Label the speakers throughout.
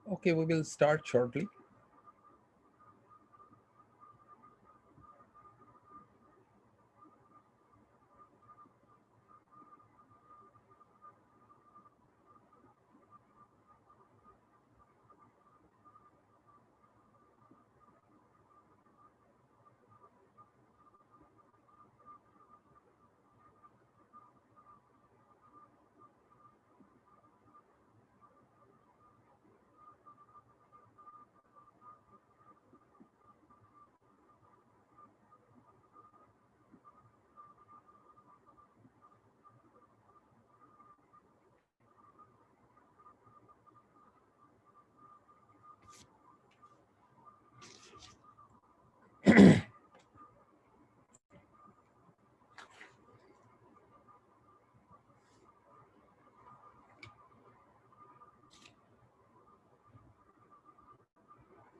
Speaker 1: Okay, we will start shortly.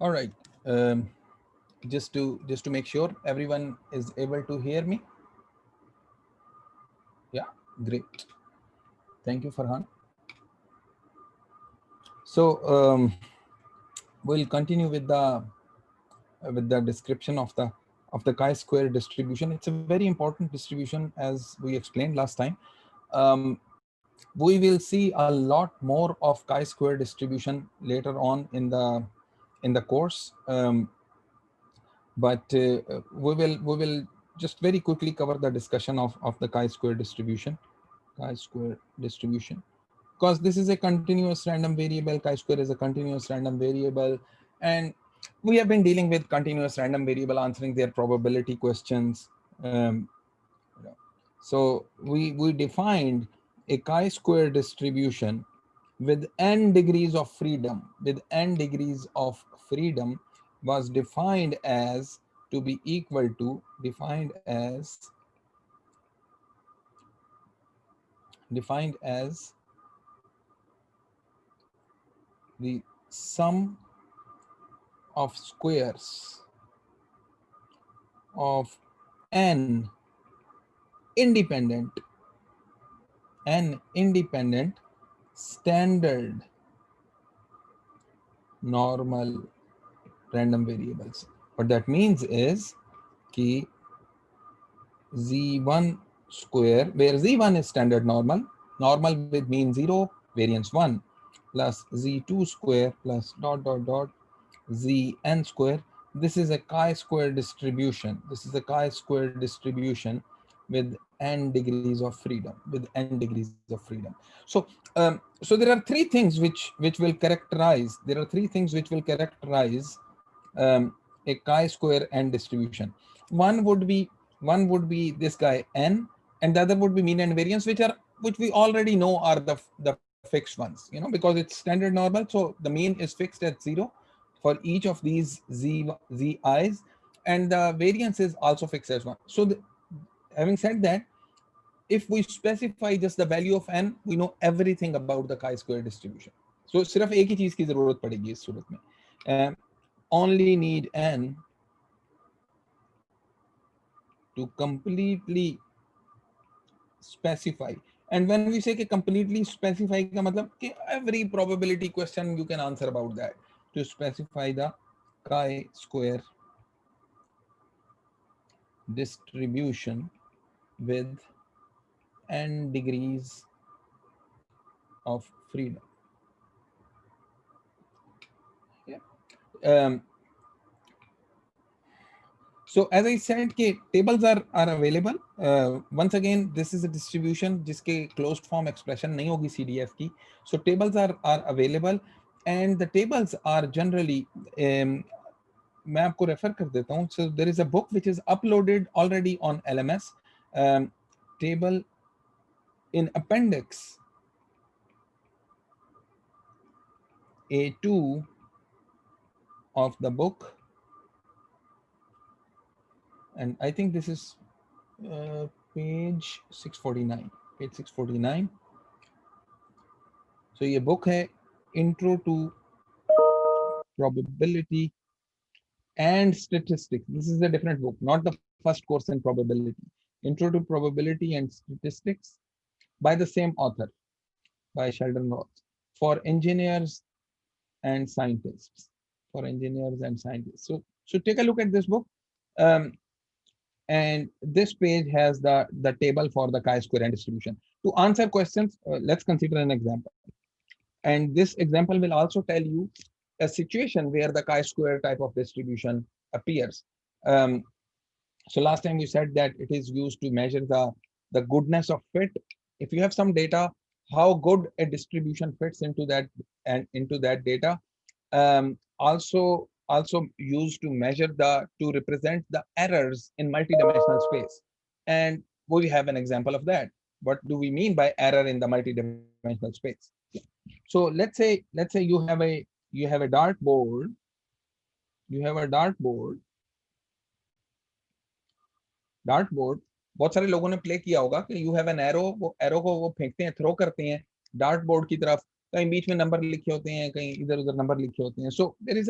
Speaker 1: All right. Um, just to make sure everyone is able to hear me. Yeah, great. Thank you, Farhan. So we'll continue with the description of the chi-square distribution. It's a very important distribution, as we explained last time. Um, we will see a lot more of chi-square distribution later on in the course, but we will just very quickly cover the discussion of the chi-square distribution. Chi-square distribution, because this is a continuous random variable. Chi-square is a continuous random variable, and we have been dealing with continuous random variable, answering their probability questions. You know. So we defined a chi-square distribution with n degrees of freedom. With n degrees of freedom was defined as to be equal to defined as the sum of squares of n independent independent standard normal random variables. What that means is कि z1 square, where z1 is standard normal with mean 0, variance 1, plus z2 square plus dot dot dot zn square. This is a chi-square distribution. This is a chi-square distribution with n degrees of freedom. With n degrees of freedom. So, so there are three things which will characterize. There are three things which will characterize a chi-square n distribution. One would be this guy n, and the other would be mean and variance, which we already know are the fixed ones. Because it's standard normal, so the mean is fixed at 0 for each of these zi's, and the variance is also fixed as 1. So having said that, if we specify just the value of n, we know everything about the chi-square distribution. So सिर्फ एक ही चीज की जरूरत पड़ेगी इस सूरत में. Only need n to completely specify. And when we say कि completely specify का मतलब कि every probability question you can answer about that, to specify the chi-square distribution with n degrees of freedom. Yeah. So as I said, tables are available. Once again, this is a distribution जिसके closed form expression नहीं होगी CDF की. So tables are available, and the tables are generally मैं आपको refer कर देता हूँ. So there is a book which is uploaded already on LMS. Table in appendix A2 of the book, and I think this is page 649. Page 649. So ये book है Intro to Probability and Statistics. This is a different book, not the first course in probability. Intro to Probability and Statistics by the same author, by Sheldon Roth, for engineers and scientists, for engineers and scientists. So take a look at this book. Um, and this page has the table for the chi-square distribution. To answer questions, let's consider an example. And this example will also tell you a situation where the chi-square type of distribution appears. So last time we said that it is used to measure the goodness of fit. If you have some data, how good a distribution fits into that and into that data. Also used to measure to represent the errors in multidimensional space. And we have an example of that. What do we mean by error in the multidimensional space? So let's say you have a dartboard. You have a dartboard. बहुत सारे लोगों ने play किया होगा कि you have an arrow, वो arrow को वो फेंकते हैं, थ्रो करते हैं डार्ट बोर्ड की तरफ, कहीं बीच में नंबर लिखे होते हैं, कहीं इधर उधर नंबर लिखे होते हैं. So there is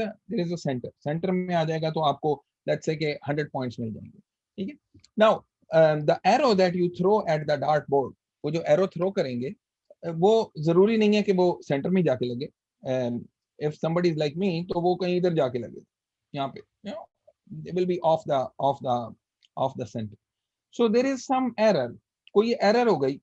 Speaker 1: a centre में आ जाएगा तो आपको लेट्स से के 100 पॉइंट्स मिल जाएंगे. ठीक है. Now the arrow that you throw at the dart board, वो जो एरो थ्रो करेंगे वो जरूरी नहीं है कि वो सेंटर में जाके लगे. If somebody is like me तो वो कहीं इधर जाके लगे, यहाँ पे, they will be off the centre. So there is some error, कोई एरर हो गई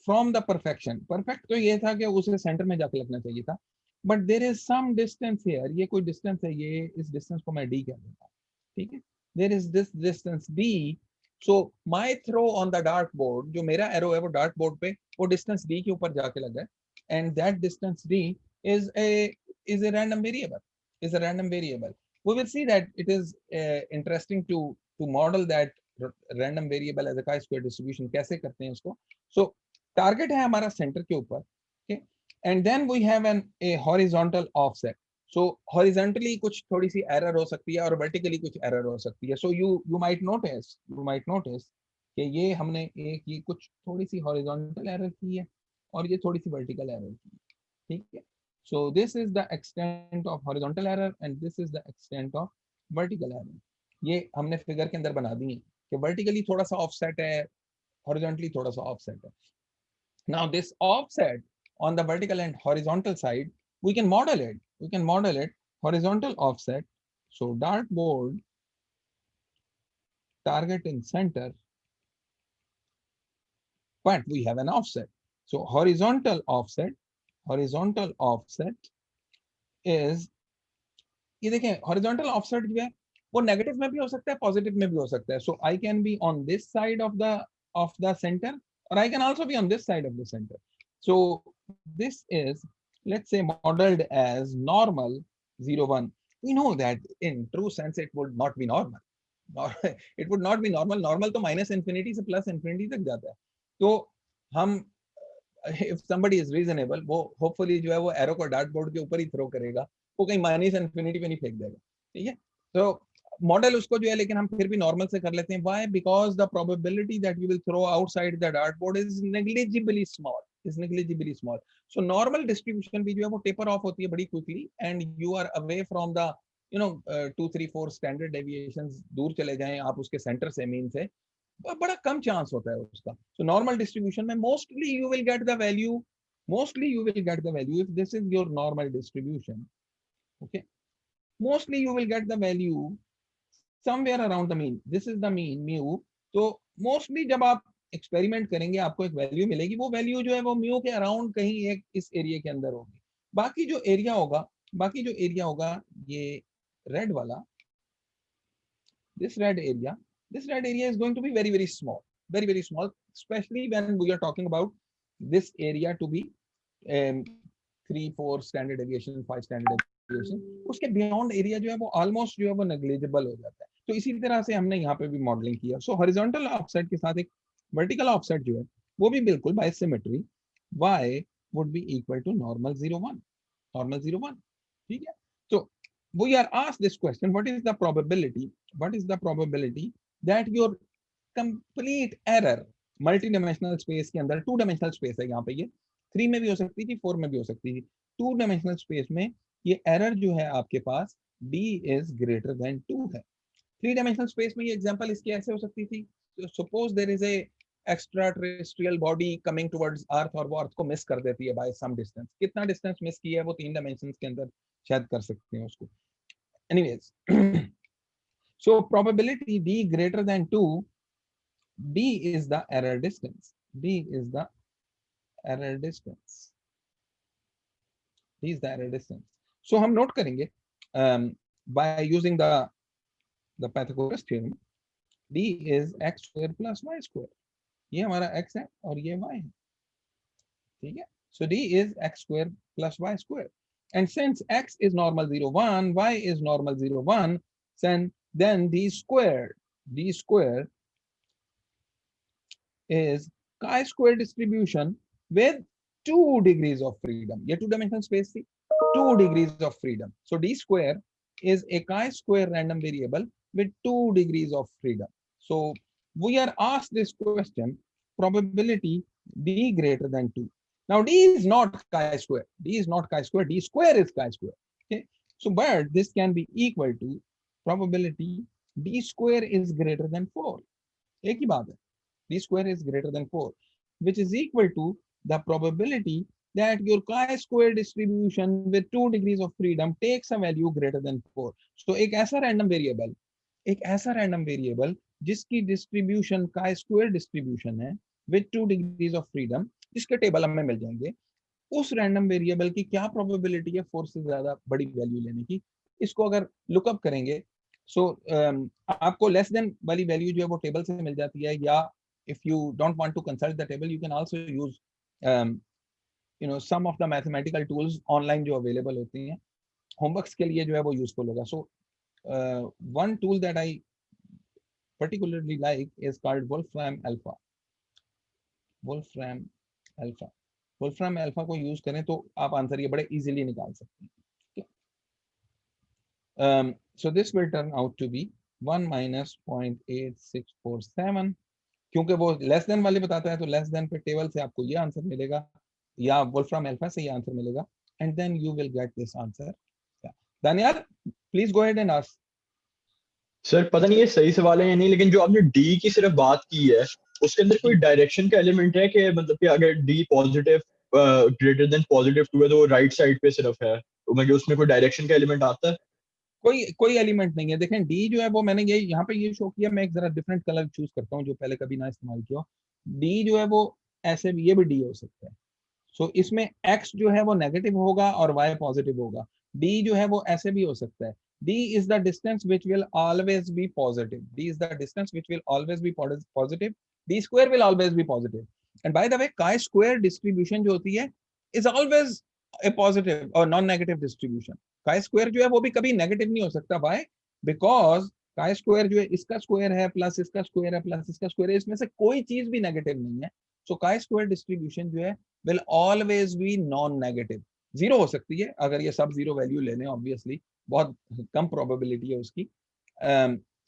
Speaker 1: फ्रॉम द परफेक्शन. परफेक्ट तो ये था कि उसे सेंटर में जाके लगना चाहिए था, but there is some distance here. ये कोई डिस्टेंस है, ये इस डिस्टेंस को मैं डी कह देता हूँ. ठीक है. There is this distance D. So my throw on the dart board, जो मेरा एरो है वो डार्ट बोर्ड पे वो डिस्टेंस डी के ऊपर जाके लगा है, and that distance D is a random variable, is a random variable. We will see that it is interesting to model that random variable as a chi-square distribution. कैसे करते हैं उसको. So target है हमारा center के ऊपर. Okay, and then we have a horizontal offset. So horizontally कुछ थोड़ी सी error हो सकती है और vertically कुछ error हो सकती है. So you might notice कि ये हमने ये कुछ थोड़ी सी horizontal error की है और ये थोड़ी सी vertical error की है. ठीक है. So this is the extent of horizontal error and this is the extent of vertical error. ये हमने फिगर के अंदर बना दी है कि vertically थोड़ा सा offset है, horizontally थोड़ा सा offset है. Now this offset on the vertical and horizontal side, we can model it. We can model it horizontal offset. So dartboard, target in center, but we have an offset. So horizontal offset is, ये देखें horizontal offset जो है वो negative में भी हो सकता है, पॉजिटिव में भी हो सकता है. So I can be on this side of the centre और I can also be on this side of the centre. So this is let's say modelled as normal 0 1. We know that in true sense it would not be normal. It would not be normal. Normal तो minus infinity से plus infinity तक जाता है. तो हम if somebody is reasonable, वो hopefully जो है वो एरो को डार्ट बोर्ड के ऊपर ही थ्रो करेगा, वो कहीं माइनस इन्फिनिटी पे नहीं फेंक देगा. ठीक है. तो मॉडल उसको जो है, लेकिन हम फिर भी नॉर्मल से कर लेते हैं. Why? Because the probability that you will throw outside the dart board is negligibly small. So normal distribution भी जो है वो टेपर ऑफ होती है बड़ी quickly and you are away from the 2 3 4 standard deviations. दूर चले जाएं आप उसके सेंटर से, मीन से, बड़ा कम चांस होता है उसका. सो नॉर्मल डिस्ट्रीब्यूशन में mostly you will get the value if this is your normal distribution. Okay, mostly you will get the value somewhere around the mean. This is the mean mu. तो mostly जब आप experiment करेंगे आपको एक value मिलेगी. वो value जो है वो म्यू के अराउंड कहीं एक इस एरिया के अंदर होगी. बाकी जो एरिया होगा ये रेड वाला, this red area is going to be very small, especially when we are talking about this area to be 3 4 standard deviation, 5 standard deviation. उसके beyond area जो है वो almost जो है वो negligible हो जाता है. तो इसी तरह से हमने यहाँ पे भी मॉडलिंग किया. सो हॉरिजॉन्टल ऑफसेट के साथ एक वर्टिकल ऑफसेट जो है वो भी बिल्कुल by symmetry y would be equal to normal 0 1. ठीक है. तो we are asked this question, what is the probability that your complete error multi-dimensional space के अंदर, 2-dimensional space है यहाँ पे, ये 3 में भी हो सकती थी, 4 में भी हो सकती थी. 2-dimensional space में ये error जो है आपके पास d is greater than 2 है. 3-dimensional space में ये एग्जांपल इसकी ऐसे हो सकती थी. Suppose there is extra terrestrial body coming towards earth और वो अर्थ को मिस कर देती है बाय सम डिस्टेंस. कितना डिस्टेंस मिस किया है वो 3 डायमेंशंस के अंदर शायद कर सकते हैं उसको. Anyways, so probability d greater than 2, d is the error distance. D is the error distance. D is the error distance. So हम नोट करेंगे by using the Pythagoras theorem, d is x square plus y square. ये हमारा x है और ये y है, ठीक है. So d is x square plus y square. And since x is normal 0, 1, y is normal 0, 1, then d square is chi-square distribution with 2 degrees of freedom. ये 2-dimensional space थी, 2 degrees of freedom. So d square is a chi-square random variable with 2 degrees of freedom. So we are asked this question, probability d greater than 2. Now d is not chi-square. D is not chi-square. D square is chi-square. Okay. So but this can be equal to probability d square is greater than 4. एक ही बात है. D square is greater than 4, which is equal to the probability that your chi-square distribution with 2 degrees of freedom takes a value greater than 4. So एक ऐसा random variable जिसकी distribution chi-square distribution है with 2 degrees of freedom, जिसके table हमें मिल जाएंगे, उस random variable की क्या प्रोबेबिलिटी है 4 से ज्यादा बड़ी वैल्यू लेने की. इसको अगर लुकअप करेंगे, सो आपको लेस देन वाली वैल्यू जो है वो टेबल से मिल जाती है, या if you don't want to consult the table, you can also use some of the mathematical tools online जो available होती हैं homeworks के लिए, जो है वो useful होगा. So one tool that I particularly like is called Wolfram Alpha. Wolfram Alpha को यूज करें तो आप आंसर ये बड़े इजीली निकाल सकते हैं. So this will turn out to be 1 minus 0.8647. क्योंकि वो लेस देन वाले बताता है, तो लेस देन पे टेबल से आपको ये आंसर मिलेगा या वोल्फ्राम अल्फा से ये आंसर मिलेगा, and then you will get this answer. Daniyal, please go ahead and ask.
Speaker 2: Sir पता नहीं ये सही सवाल है या नहीं, लेकिन जो आपने डी की सिर्फ बात की है उसके अंदर कोई डायरेक्शन का एलिमेंट है कि मतलब कि अगर D positive greater than positive 2 है तो वो राइट साइड पे सिर्फ है, तो मतलब उसमें कोई डायरेक्शन का एलिमेंट आता है?
Speaker 1: कोई एलिमेंट नहीं है. देखें डी जो है वो मैंने ये यहाँ पे ये शो किया, मैं एक जरा डिफरेंट कलर चूज करता हूँ जो पहले कभी ना इस्तेमाल किया. डी जो है वो ऐसे भी, ये भी डी हो सकता है. सो इसमें x जो है वो नेगेटिव होगा और y पॉजिटिव होगा. d जो है वो ऐसे भी हो सकता है. d is the distance which will always be positive. D is the distance which will always be positive. d square will always be positive. And by the way, chi-square distribution जो होती है is always a positive or non-negative distribution. chi-square जो है वो भी कभी negative नहीं हो सकता. Why? Because chi-square जो है इसका स्क्वायर है प्लस इसका स्क्वायर है प्लस इसका स्क्वायर है, इसमें से कोई चीज भी नेगेटिव नहीं है. सो chi-square distribution जो है will always be non-negative. Zero हो सकती है अगर ये सब जीरो वैल्यू ले लें, ऑब्वियसली बहुत कम प्रोबेबिलिटी है उसकी.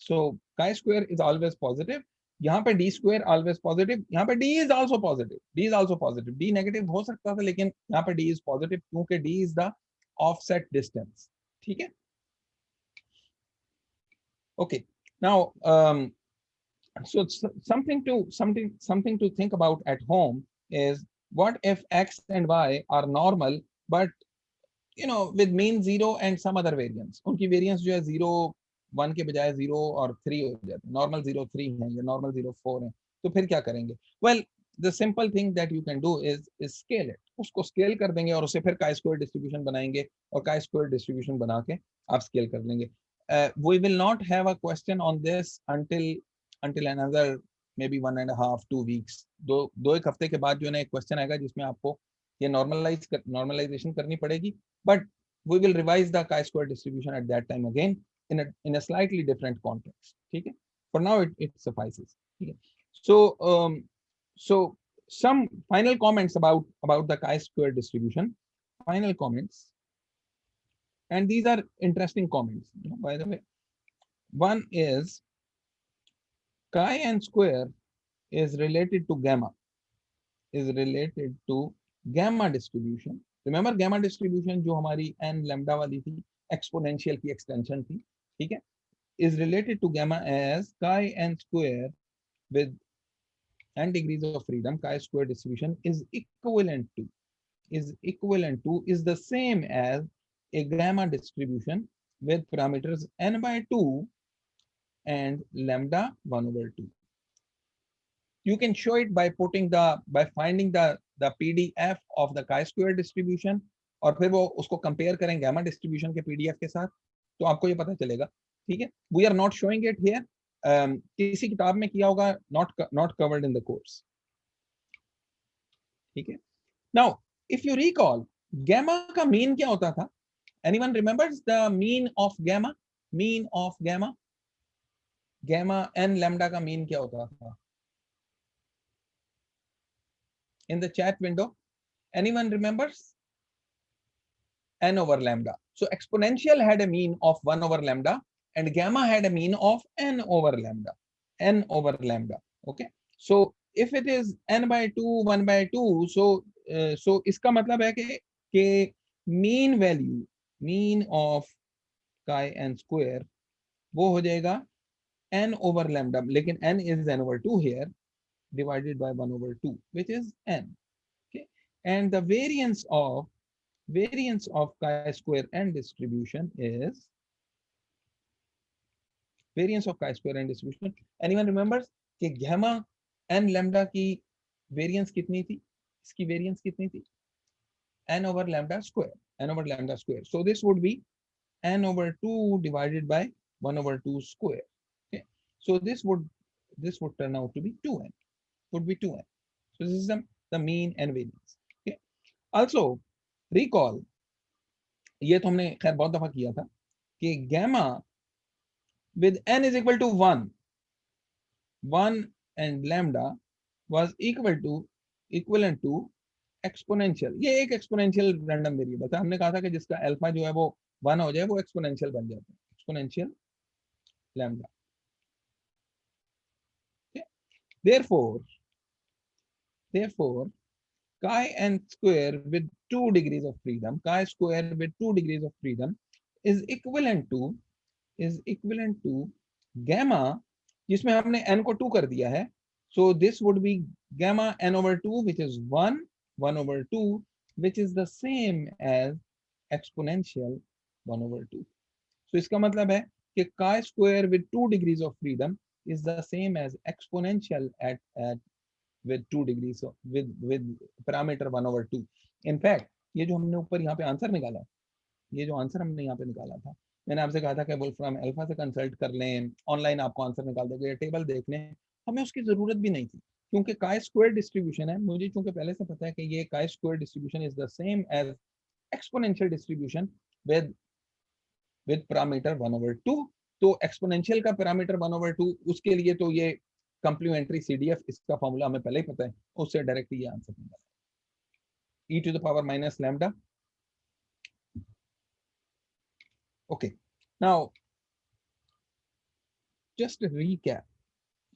Speaker 1: सो chi-square is always positive. यहाँ पे d square always positive, यहाँ पे d is also positive. d negative हो सकता था लेकिन यहाँ पे d is positive क्योंकि d is the offset distance. ठीक है. Okay, now so something to think about at home is, what if x and y are normal but with mean 0 and some other variance? उनकी variance जो है 0 1 के बजाय 0 और 3 हो जाती है. नॉर्मल 0 3 है या नॉर्मल 0 4 है, तो फिर क्या करेंगे? Well the simple thing that you can do is scale it. उसको स्केल कर देंगे और उसे फिर chi-square डिस्ट्रीब्यूशन बनाएंगे और chi-square डिस्ट्रीब्यूशन बना के आप स्केल कर लेंगे. We will not have a question on this until another maybe 1.5-2 weeks. दो एक हफ्ते के बाद जो है ना एक क्वेश्चन आएगा जिसमें आपको ये नॉर्मलाइजेशन करनी पड़ेगी, but we will revise the chi-square distribution at that time again in a slightly different context. ठीक है. For now it suffices. ठीक है. So some final comments about the chi-square distribution. Final comments, and these are interesting comments, by the way. One is chi n square is related to gamma distribution. Remember gamma distribution जो हमारी n lambda वाली थी, exponential की extension थी, ठीक है, is related to gamma as chi n square with and degrees of freedom chi-square distribution is the same as a gamma distribution with parameters n by 2 and lambda 1 over 2. You can show it by finding the PDF of the chi-square distribution और फिर वो उसको compare करें gamma distribution के PDF के साथ, तो आपको ये पता चलेगा. ठीक है, we are not showing it here. किसी किताब में किया होगा, not covered in the course. ठीक है. Now, if you recall, gamma का mean क्या होता था? Anyone remembers the mean of gamma? Mean of gamma? Gamma and lambda का mean क्या होता था? In the chat window, anyone remembers? N over lambda. So exponential had a mean of 1 over lambda and gamma had a mean of n over lambda. N over lambda. Okay. So if it is n by 2, 1 by 2, so इसका मतलब है कि mean value, mean of chi n square, वो हो जाएगा n over lambda, लेकिन n is n over 2 here, divided by 1 over 2, which is n. Okay. And the variance of chi-square n distribution is anyone remembers कि gamma n lambda की variance कितनी थी? इसकी variance कितनी थी? n over lambda square. So this would be n over 2 divided by 1 over 2 square. Okay. So this would turn out to be 2n. Would be 2n. So this is the mean and variance. Okay. Also recall, ये तो हमने खैर बहुत दफा किया था कि gamma with n is equal to 1 and lambda was equivalent to exponential. ये एक exponential random variable था. हमने कहा था कि जिसका alpha जो है वो 1 हो जाए वो exponential बन जाता है. Exponential lambda. Okay. Therefore chi n square with 2 degrees of freedom, is equivalent to gamma, जिसमें हमने n को 2 कर दिया है. So this would be gamma n over 2, which is 1 over 2, which is the same as exponential 1 over 2. So इसका मतलब है कि chi square with 2 degrees of freedom is the same as exponential at with 2 degrees of with parameter 1 over 2. In fact, ये जो हमने ऊपर यहाँ पे आंसर निकाला, ये जो आंसर हमने यहाँ पे निकाला था, मैंने आपसे कहा था कि वोल्फ्राम अल्फा से कंसल्ट कर लें, ऑनलाइन आपको आंसर निकाल देगा, ये टेबल देख लें. हमें उसकी जरूरत भी नहीं थी क्योंकि chi स्क्वायर डिस्ट्रीब्यूशन है. मुझे चूंकि पहले से पता है कि ये chi square distribution is the same as exponential distribution with parameter 1 over 2. तो एक्सपोनेंशियल का पैरामीटर 1 over 2, उसके लिए तो ये कंप्लीमेंट्री CDF, इसका फॉर्मूला हमें पहले ही पता है, उससे डायरेक्ट ये आंसर निकला. e to the power minus lambda. Okay, now just recap,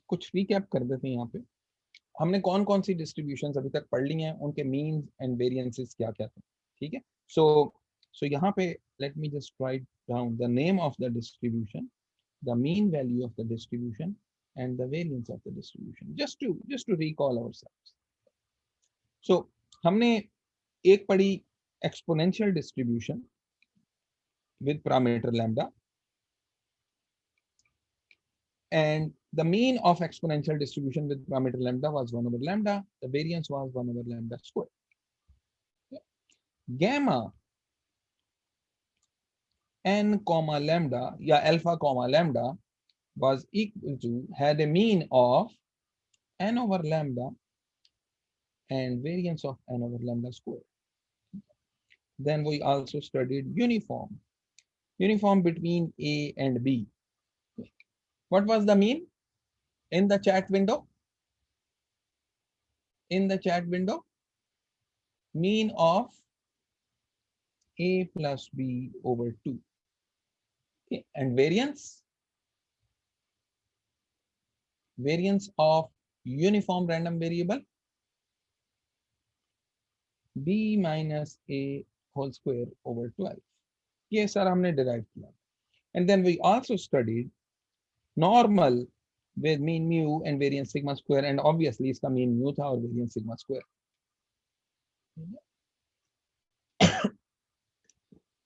Speaker 1: कुछ recap कर देते हैं. यहाँ पे हमने कौन कौन सी डिस्ट्रीब्यूशंस अभी तक पढ़ ली हैं, उनके मीन्स एंड वेरिएंसेस क्या क्या थे. ठीक है. सो यहाँ पे let me just write down the name of the distribution, the mean value of the distribution, and the variance of the distribution, just to recall ourselves. So हमने एक पढ़ी exponential distribution with parameter lambda, and the mean of exponential distribution with parameter lambda was 1 over lambda. The variance was 1 over lambda square. Gamma n comma lambda या alpha comma lambda was equal to, had a mean of n over lambda and variance of n over lambda square. Then we also studied uniform between A and B. What was the mean? In the chat window, mean of A plus B over 2. Okay. And variance of uniform random variable, B minus A whole square over 12. Yes, sir, हमने derive किया. And then we also studied normal with mean mu and variance sigma square, and obviously इसका mean mu था और variance sigma square.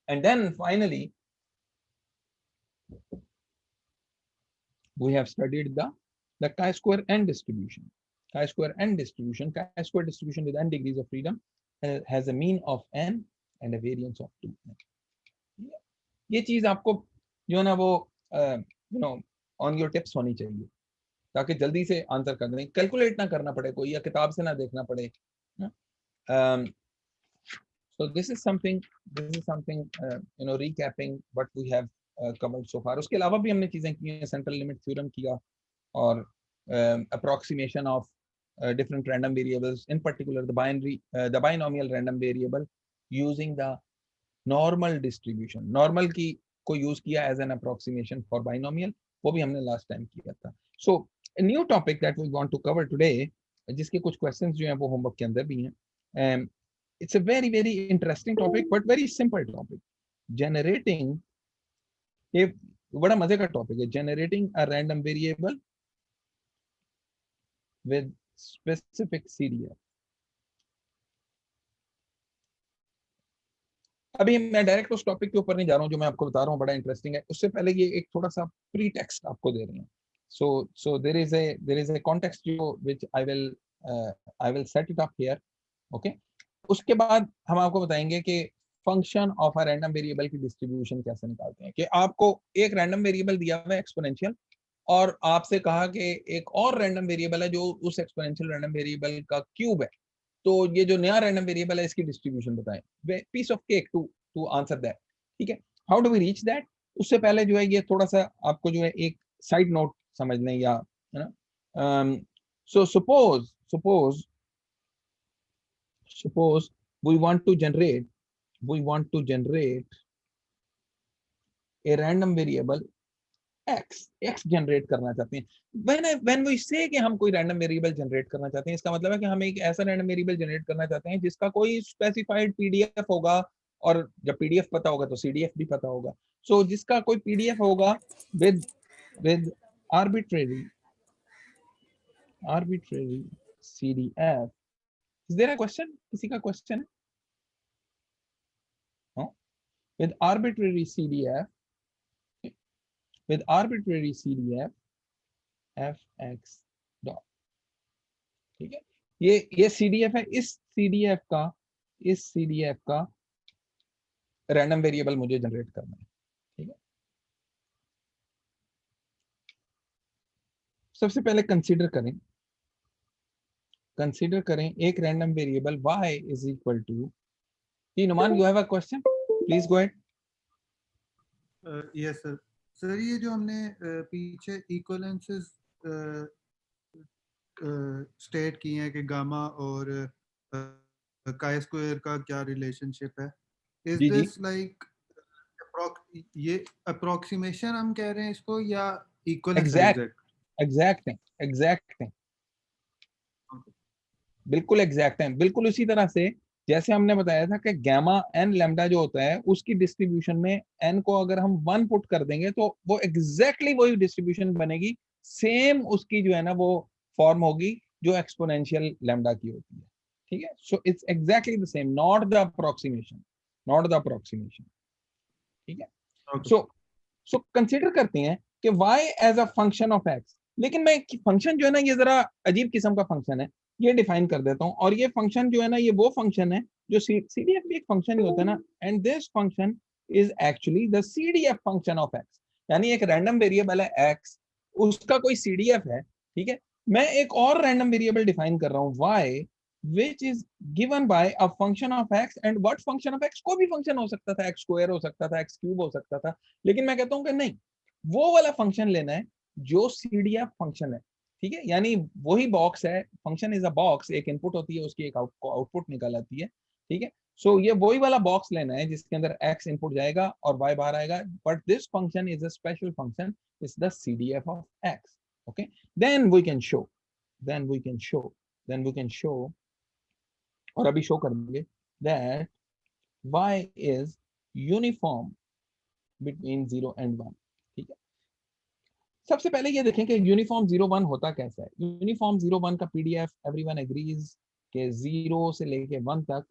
Speaker 1: And then finally we have studied the chi-square n distribution. Chi-square n distribution, chi-square distribution with n degrees of freedom has a mean of n and a variance of 2. ये चीज आपको जो है ना वो on your tips होनी चाहिए ताकि जल्दी से आंसर कर दें, कैलकुलेट ना करना पड़े कोई या किताब से ना देखना पड़े. So this is something recapping what we have covered so far. उसके अलावा भी हमने चीजें की हैं, सेंट्रल लिमिट थ्योरम किया और approximation of different random variables, in particular the binomial random variable using the normal distribution. Normal की को यूज किया as an approximation for binomial, वो भी हमने last time किया था. So a new topic that we want to cover today, जिसके कुछ questions जो हैं वो homework के अंदर भी हैं. It's a very interesting topic but very simple topic. Generating ये बड़ा मजे का टॉपिक है. Generating a random variable with specific CDF. अभी मैं डायरेक्ट उस टॉपिक के ऊपर नहीं जा रहा हूँ जो मैं आपको बता रहा हूँ, बड़ा इंटरेस्टिंग है. उससे पहले ये एक थोड़ा सा प्री टेक्स्ट आपको दे रहे हैं. So there is a context which I will set it up here. Okay. उसके बाद हम आपको बताएंगे कि function of a random variable की डिस्ट्रीब्यूशन कैसे निकालते हैं. कि आपको एक रैंडम वेरिएबल दिया हुआ है एक्सपोनेंशियल और आपसे कहा कि एक और रैंडम वेरिएबल है जो उस एक्सपोनेंशियल रैंडम वेरिएबल का क्यूब है, तो ये जो नया रैंडम वेरिएबल है इसकी डिस्ट्रीब्यूशन बताएं. Piece of cake to answer that. ठीक है. How do we reach that? उससे पहले जो है ये थोड़ा सा आपको जो है एक साइड नोट समझ लें या है ना. सो suppose we want to generate a random variable x generate करना चाहते हैं. when we say कि हम कोई रैंडम वेरिएबल जनरेट करना चाहते हैं, इसका मतलब है कि हम एक ऐसा रैंडम वेरिएबल जनरेट करना चाहते हैं जिसका कोई स्पेसिफाइड पीडीएफ होगा, और जब पीडीएफ पता होगा तो सीडीएफ भी पता होगा. सो जिसका कोई पीडीएफ होगा with arbitrary CDF. Is there a question? किसी का क्वेश्चन है? No? With arbitrary CDF fx dot. ठीक है. ये CDF है. इस CDF का रैंडम वेरिएबल मुझे जनरेट करना है. ठीक है. सबसे पहले कंसीडर करें एक random variable y is equal to. Numan, you have a question? Please go ahead.
Speaker 3: Yes sir. Sir ये जो हमने पीछे इक्विवेलेंसेस स्टेट की हैं कि गामा और काई स्क्वायर का क्या रिलेशनशिप है, इज दिस लाइक ये अप्रोक्सीमेशन हम कह रहे हैं इसको या इक्विवेलेंस?
Speaker 1: एग्जैक्ट है. बिल्कुल एग्जैक्ट है. बिल्कुल उसी तरह से जैसे हमने बताया था कि गामा एन लैम्डा जो होता है उसकी डिस्ट्रीब्यूशन में एन को अगर हम 1 पुट कर देंगे तो वो एग्जैक्टली वही डिस्ट्रीब्यूशन बनेगी. सेम उसकी जो है ना वो फॉर्म होगी जो एक्सपोनेंशियल लैम्डा की होती है. ठीक है. So it's exactly the same, not the approximation. ठीक है. सो कंसीडर करते हैं कि y as a function of x. लेकिन मैं फंक्शन जो है ना ये जरा अजीब किस्म का फंक्शन है, ये डिफाइन कर देता हूँ. और ये फंक्शन जो है ना ये वो फंक्शन है जो CDF भी एक फंक्शन ही होता है ना. And this function is actually the CDF function of x. यानी एक रैंडम वेरिएबल है x, उसका कोई CDF है. ठीक है. मैं एक और रैंडम वेरिएबल डिफाइन कर रहा हूँ y which is given by a function of x. and what function of x को भी फंक्शन हो सकता था, x स्क्वायर हो सकता था, x क्यूब हो सकता था. लेकिन मैं कहता हूँ कि नहीं, वो वाला फंक्शन लेना है जो CDF फंक्शन है. ठीक है. यानी वही बॉक्स है. Function is a box. एक इनपुट होती है, उसकी एक आउटपुट निकल आती है. ठीक है. सो ये वही वाला बॉक्स लेना है जिसके अंदर x इनपुट जाएगा और y बाहर आएगा. But this function is a special function, is the CDF of x. Okay. Then we can show और अभी शो करेंगे that y is uniform between 0 and 1. ठीक है. सबसे पहले ये देखें कि यूनिफॉर्म 01 होता कैसा है। यूनिफॉर्म 01 का पीडीएफ एवरीवन एग्रीज के 0 से लेके 1 तक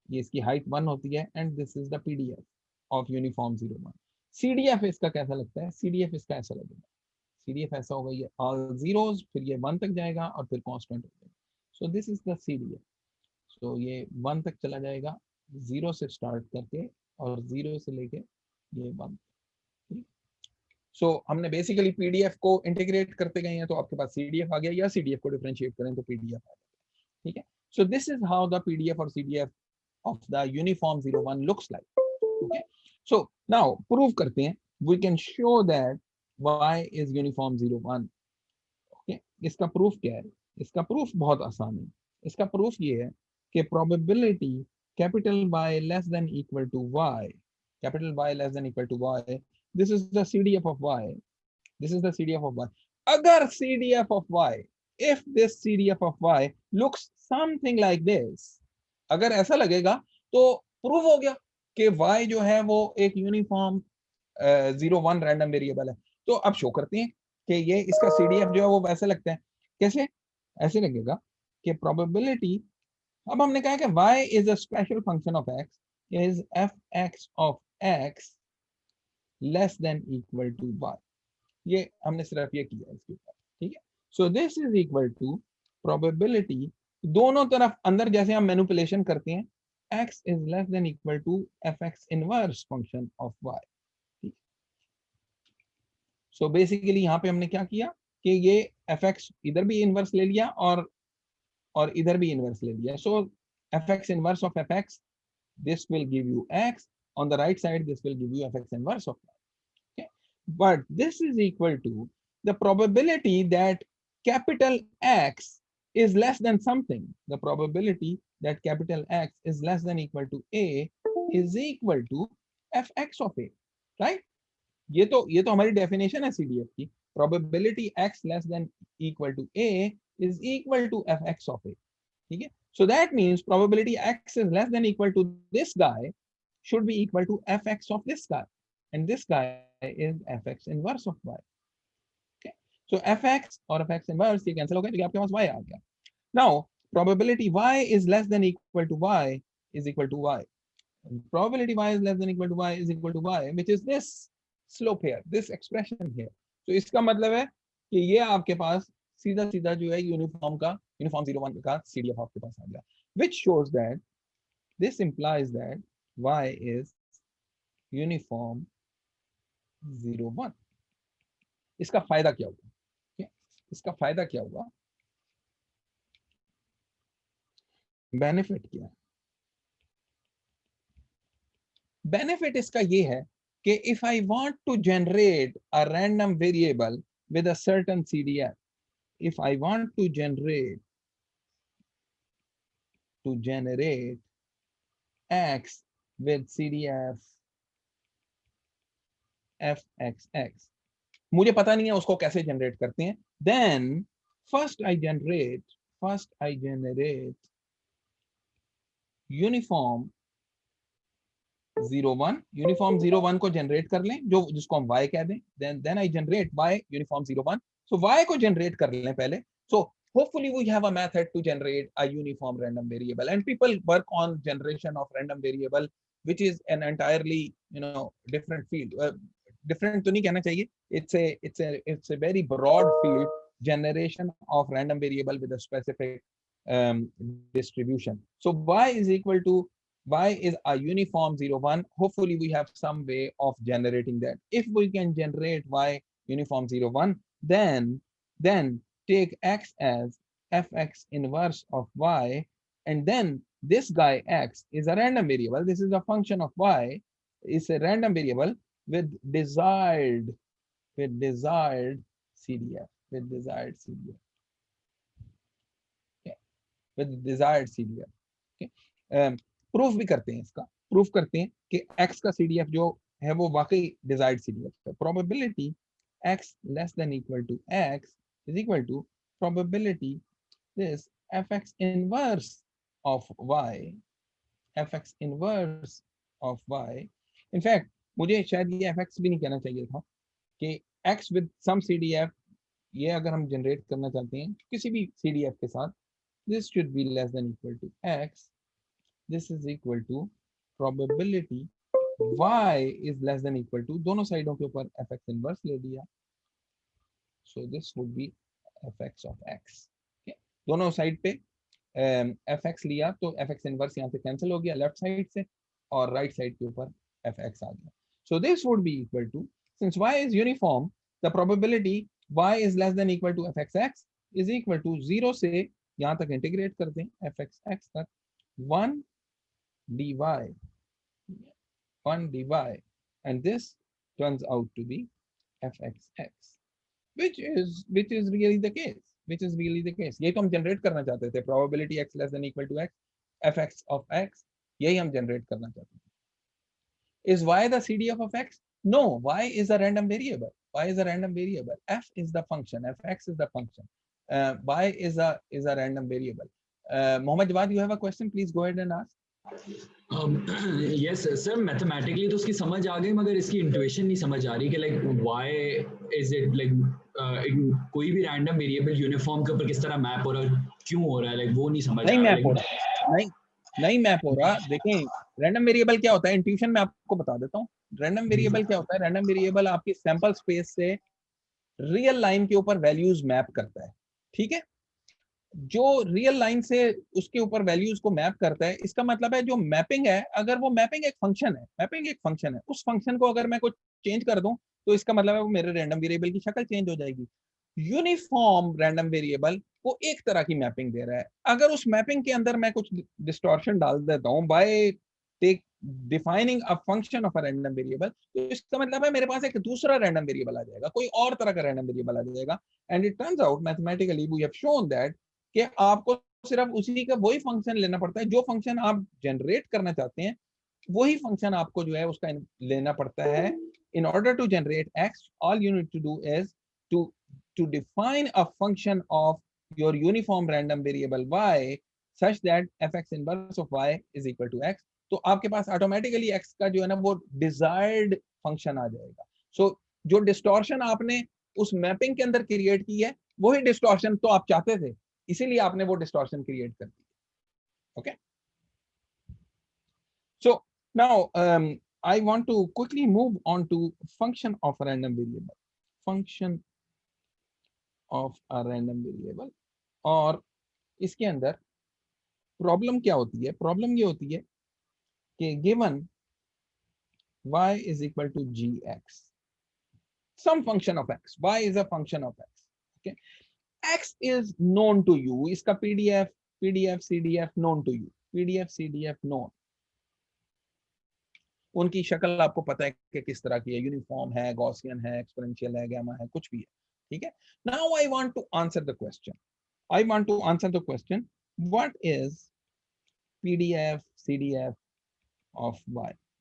Speaker 1: ये इसकी हाइट 1 होती है and this is the PDF of uniform 01। CDF इसका कैसा लगता है? सीडीएफ इसका ऐसा लगेगा, सीडीएफ ऐसा होगा, ये ऑल जीरोस, फिर ये 1 तक जाएगा और फिर कांस्टेंट हो जाएगा। So this is the CDF. So ये 1 तक चला जाएगा, 0 से स्टार्ट करके और 0 से लेके ये 1। सो हमने बेसिकली पीडीएफ को इंटीग्रेट करते गए हैं तो आपके पास सीडीएफ आ गया, या सीडीएफ को डिफरेंशिएट करें तो पीडीएफ आ गया। ठीक है, so this is how the PDF और CDF of the uniform 01 looks like. Okay, so now prove करते हैं, we can show that y is uniform 01। Okay, इसका प्रूफ क्या है? इसका प्रूफ बहुत आसान है। इसका प्रूफ ये है कि probability capital Y less than equal to y, capital Y less than equal to y, this is the CDF of y, this is the CDF of y। अगर CDF of y, if this CDF of y looks something like this, अगर ऐसा लगेगा तो prove हो गया कि y जो है वो एक यूनिफॉर्म 01 रैंडम वेरिएबल है। तो अब शो करते हैं कि ये इसका CDF जो है वो वैसे लगता है। कैसे? ऐसे लगेगा कि प्रोबेबिलिटी, अब हमने कहा कि y is a special function of x is fx of x less than equal to y। ये हमने सिर्फ ये किया इसके ऊपर। ठीक है, so this is equal to probability, दोनों तरफ अंदर जैसे हम मैनिपुलेशन करते हैं, x is less than equal to fx inverse function of y। So basically यहाँ पे हमने क्या किया कि ये fx इधर भी इनवर्स ले लिया और इधर भी इनवर्स ले लिया। सो fx inverse of fx, this will give you x, on the right side this will give you fx inverse of y। Okay, but this is equal to the probability that capital X is less than something, the probability that capital X is less than equal to a is equal to fx of a, right? ये तो हमारी definition है CDF की, probability x less than equal to a is equal to fx of a। ठीक है, so that means probability x is less than equal to this guy should be equal to fx of this guy, and this guy is fx inverse of y। Okay, so fx और fx inverse ये cancel हो गए तो आपके पास y आ गया। Now probability y is less than equal to y is equal to y, probability y is less than equal to y is equal to y, which is this slope here, this expression here। तो इसका मतलब है कि ये आपके पास सीधा सीधा जो है यूनिफॉर्म 01 का CDF आपके पास आ गया, which shows that this implies that y is uniform 01। इसका फायदा क्या होगा? इसका फायदा क्या होगा? बेनिफिट क्या है? बेनिफिट इसका ये है कि if I want to generate a random variable with a certain CDF, if I want to generate x with CDF fxx, मुझे पता नहीं है उसको कैसे जनरेट करते हैं, then first I generate uniform 01, uniform 01 को जनरेट कर लें, जो जिसको हम y कह दें, then I generate y uniform 01। so y को जनरेट कर लें पहले, so hopefully we have a method to generate a uniform random variable, and people work on generation of random variable which is an entirely different field, different तो नहीं कहना चाहिए, it's a very broad field, generation of random variable with a specific distribution। so y is equal to y is a uniform 01, hopefully we have some way of generating that। if we can generate y uniform 01, then take x as fx inverse of y, and then this guy x is a random variable, this is a function of y, is a random variable with desired CDF, with desired CDF, okay, with desired CDF। okay, proof भी करते हैं, इसका proof करते हैं कि x का CDF जो है वो वाकई डिजायर्ड CDF है। Probability x less than equal to x is equal to probability this fx inverse of y, fx inverse of y। In fact मुझे शायद ये fx भी नहीं कहना चाहिए था कि x with some CDF, ये अगर हम जनरेट करना चाहते हैं किसी भी CDF के साथ, this should be less than equal to x, this is equal to probability y is less than equal to, दोनों साइडों के ऊपर fx इनवर्स ले लिया, so this would be fx of x, okay? दोनों साइड पे fx लिया तो fx इनवर्स यहाँ से कैंसिल हो गया लेफ्ट साइड से, और राइट साइड के ऊपर fx आ गया, so this would be equal to, since y is uniform, the probability y is less than equal to fxx is equal to 0 से यहाँ तक इंटीग्रेट कर दें fxx तक 1 dy, and this turns out to be fxx, which is really the case, ये तो हम generate करना चाहते थे, probability x less than equal to x, fx of x, यही हम जनरेट करना चाहते थे. Is y the CDF of x? No, y is a random variable. F is the function, fx is the function, y is a random variable. Mohammad Jawad, you have a question, please go ahead and ask.
Speaker 4: Yes sir, mathematically तो उसकी समझ आ गई, मगर इसकी intuition नहीं समझ आ रही कि like why is it like कोई भी रैंडम वेरिएबल यूनिफॉर्म के ऊपर किस तरह मैप हो रहा है, क्यों हो रहा है, like वो नहीं समझ
Speaker 1: नहीं
Speaker 4: आ
Speaker 1: मैप हो रहा, नहीं मैप हो रहा. देखें रैंडम वेरिएबल क्या होता है, इंट्यूशन में आपको बता देता हूँ. रैंडम वेरिएबल क्या होता है, रैंडम वेरिएबल आपकी सैंपल स्पेस से रियल लाइन के ऊपर वैल्यूज मैप करता है, ठीक है. जो रियल लाइन से उसके ऊपर वैल्यूज को मैप करता है, इसका मतलब है जो मैपिंग है, अगर वो मैपिंग एक फंक्शन है, उस फंक्शन को अगर मैं कुछ चेंज कर दूं तो इसका मतलब है वो मेरे रैंडम वेरिएबल की शक्ल चेंज हो जाएगी. यूनिफॉर्म रैंडम वेरिएबल को एक तरह की मैपिंग दे रहा है, अगर उस मैपिंग के अंदर मैं कुछ डिस्टॉर्शन डाल देता हूं bye defining a function of a random variable, तो इसका मतलब है मेरे पास एक दूसरा रैंडम वेरिएबल आ जाएगा, कोई और तरह का रैंडम वेरिएबल आ जाएगा. And it turns out mathematically we have shown that कि आपको सिर्फ उसी का वही फंक्शन लेना पड़ता है, जो फंक्शन आप जनरेट करना चाहते हैं वही फंक्शन आपको जो है उसका लेना पड़ता है. In order to generate x, all you need to do is to define a function of your uniform random variable y such that fx inverse of y is equal to x. तो आपके पास automatically x का जो है ना वो desired function आ जाएगा. सो जो distortion आपने उस मैपिंग के अंदर क्रिएट की है वही डिस्टॉर्शन तो आप चाहते थे, इसीलिए आपने वो डिस्टॉर्शन क्रिएट कर दी. Okay, so now I want to quickly move on to function of a random variable. Function of a random variable. और इसके अंदर प्रॉब्लम क्या होती है, प्रॉब्लम ये होती है कि given y is equal to gx, some function of x, y is a function of x, okay, x is known to you, इसका pdf cdf known to you, pdf cdf known, उनकी शक्ल आपको पता है कि किस तरह की है, यूनिफॉर्म है, गॉसियन है, एक्सपोनेंशियल है, गामा है, कुछ भी है, ठीक है. Now I want to answer the question, what is PDF CDF of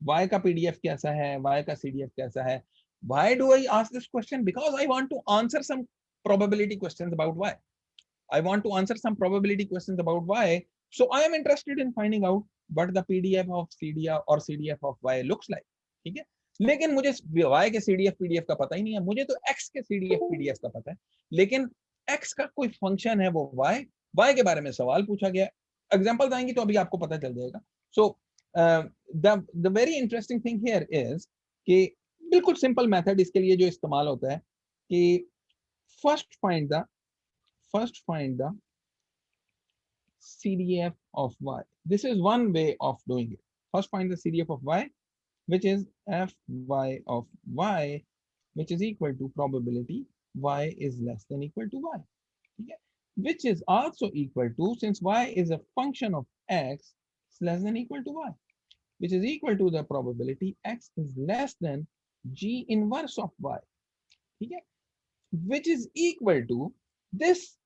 Speaker 1: y का पीडीएफ कैसा है, y का सीडीएफ कैसा है. Why do I ask this question? Because I want to answer some probability questions about y. I want to answer some probability questions about y, so I am interested in finding out what the PDF of CDF or CDF of y looks like. ठीक है, लेकिन मुझे y के CDF PDF का पता ही नहीं है, मुझे तो x के CDF PDF का पता है, लेकिन x का कोई फंक्शन है वो y के बारे में सवाल पूछा गया. एग्जांपल आएंगे तो अभी आपको पता चल जाएगा. So the very interesting thing here is कि बिल्कुल सिंपल मेथड इसके लिए जो इस्तेमाल होता है कि first find the CDF of y. This is one way of doing it. First find the CDF of y, which is fy of y, which is equal to probability y is less than equal to y. Okay? Which is also equal to, since y is a function of x, it's less than equal to y, which is equal to the probability x is less than g inverse of y. Okay? Which is equal to this.